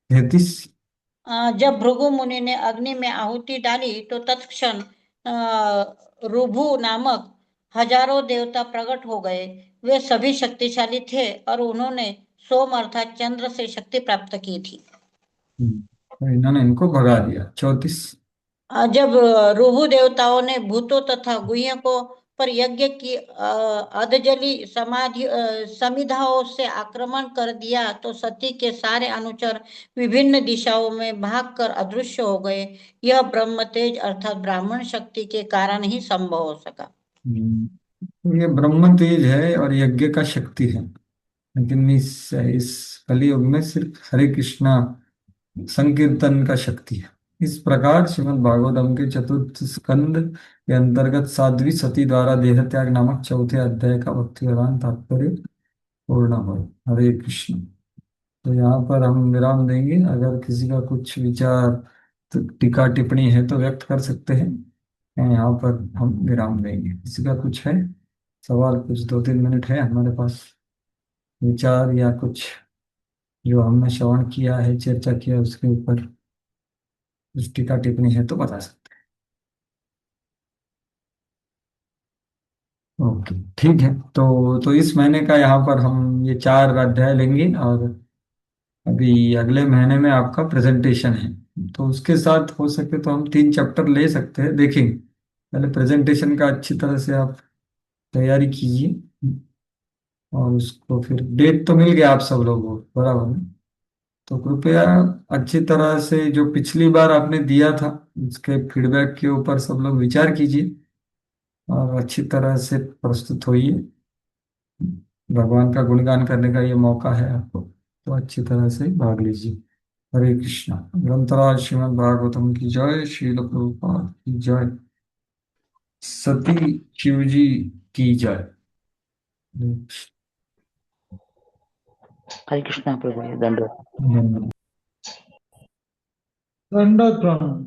33। जब भृगु मुनि ने अग्नि में आहुति डाली तो तत्क्षण रुभु नामक हजारों देवता प्रकट हो गए। वे सभी शक्तिशाली थे और उन्होंने सोम अर्थात चंद्र से शक्ति प्राप्त की थी। तो इन्होंने इनको भगा दिया। 34। जब रुभु देवताओं ने भूतों तथा गुह्यकों पर यज्ञ की अधजली समिधाओं से आक्रमण कर दिया तो सती के सारे अनुचर विभिन्न दिशाओं में भागकर अदृश्य हो गए। यह ब्रह्म तेज अर्थात ब्राह्मण शक्ति के कारण ही संभव हो सका। तो ये ब्रह्म तेज है और यज्ञ का शक्ति है। लेकिन इस कलयुग में सिर्फ हरे कृष्णा संकीर्तन का शक्ति है। इस प्रकार श्रीमद् भागवतम के चतुर्थ स्कंद के अंतर्गत साध्वी सती द्वारा देह त्याग नामक चौथे अध्याय का भक्ति वेदांत तात्पर्य पूर्ण हो। हरे कृष्ण। तो यहाँ पर हम विराम देंगे। अगर किसी का कुछ विचार टीका टिप्पणी है तो व्यक्त कर सकते हैं। यहाँ पर हम विराम देंगे। किसी का कुछ है सवाल? कुछ 2-3 मिनट है हमारे पास विचार या कुछ जो हमने श्रवण किया है, चर्चा किया, उसके ऊपर कुछ टीका टिप्पणी है तो बता सकते हैं। ओके, ठीक है। तो इस महीने का यहाँ पर हम ये 4 अध्याय लेंगे और अभी अगले महीने में आपका प्रेजेंटेशन है, तो उसके साथ हो सके तो हम 3 चैप्टर ले सकते हैं। देखेंगे, पहले प्रेजेंटेशन का अच्छी तरह से आप तैयारी कीजिए और उसको फिर डेट तो मिल गया आप सब लोगों को बराबर है, तो कृपया अच्छी तरह से जो पिछली बार आपने दिया था उसके फीडबैक के ऊपर सब लोग विचार कीजिए और अच्छी तरह से प्रस्तुत होइए। भगवान का गुणगान करने का ये मौका है आपको, तो अच्छी तरह से भाग लीजिए। हरे कृष्णा। ग्रंथराज श्रीमद् भागवतम की जय। श्रील प्रभुपाद की जय। सती शिवजी की जय। हरे कृष्णा प्रभु, दंडवत। धन्यवाद। दंडवत प्रणाम।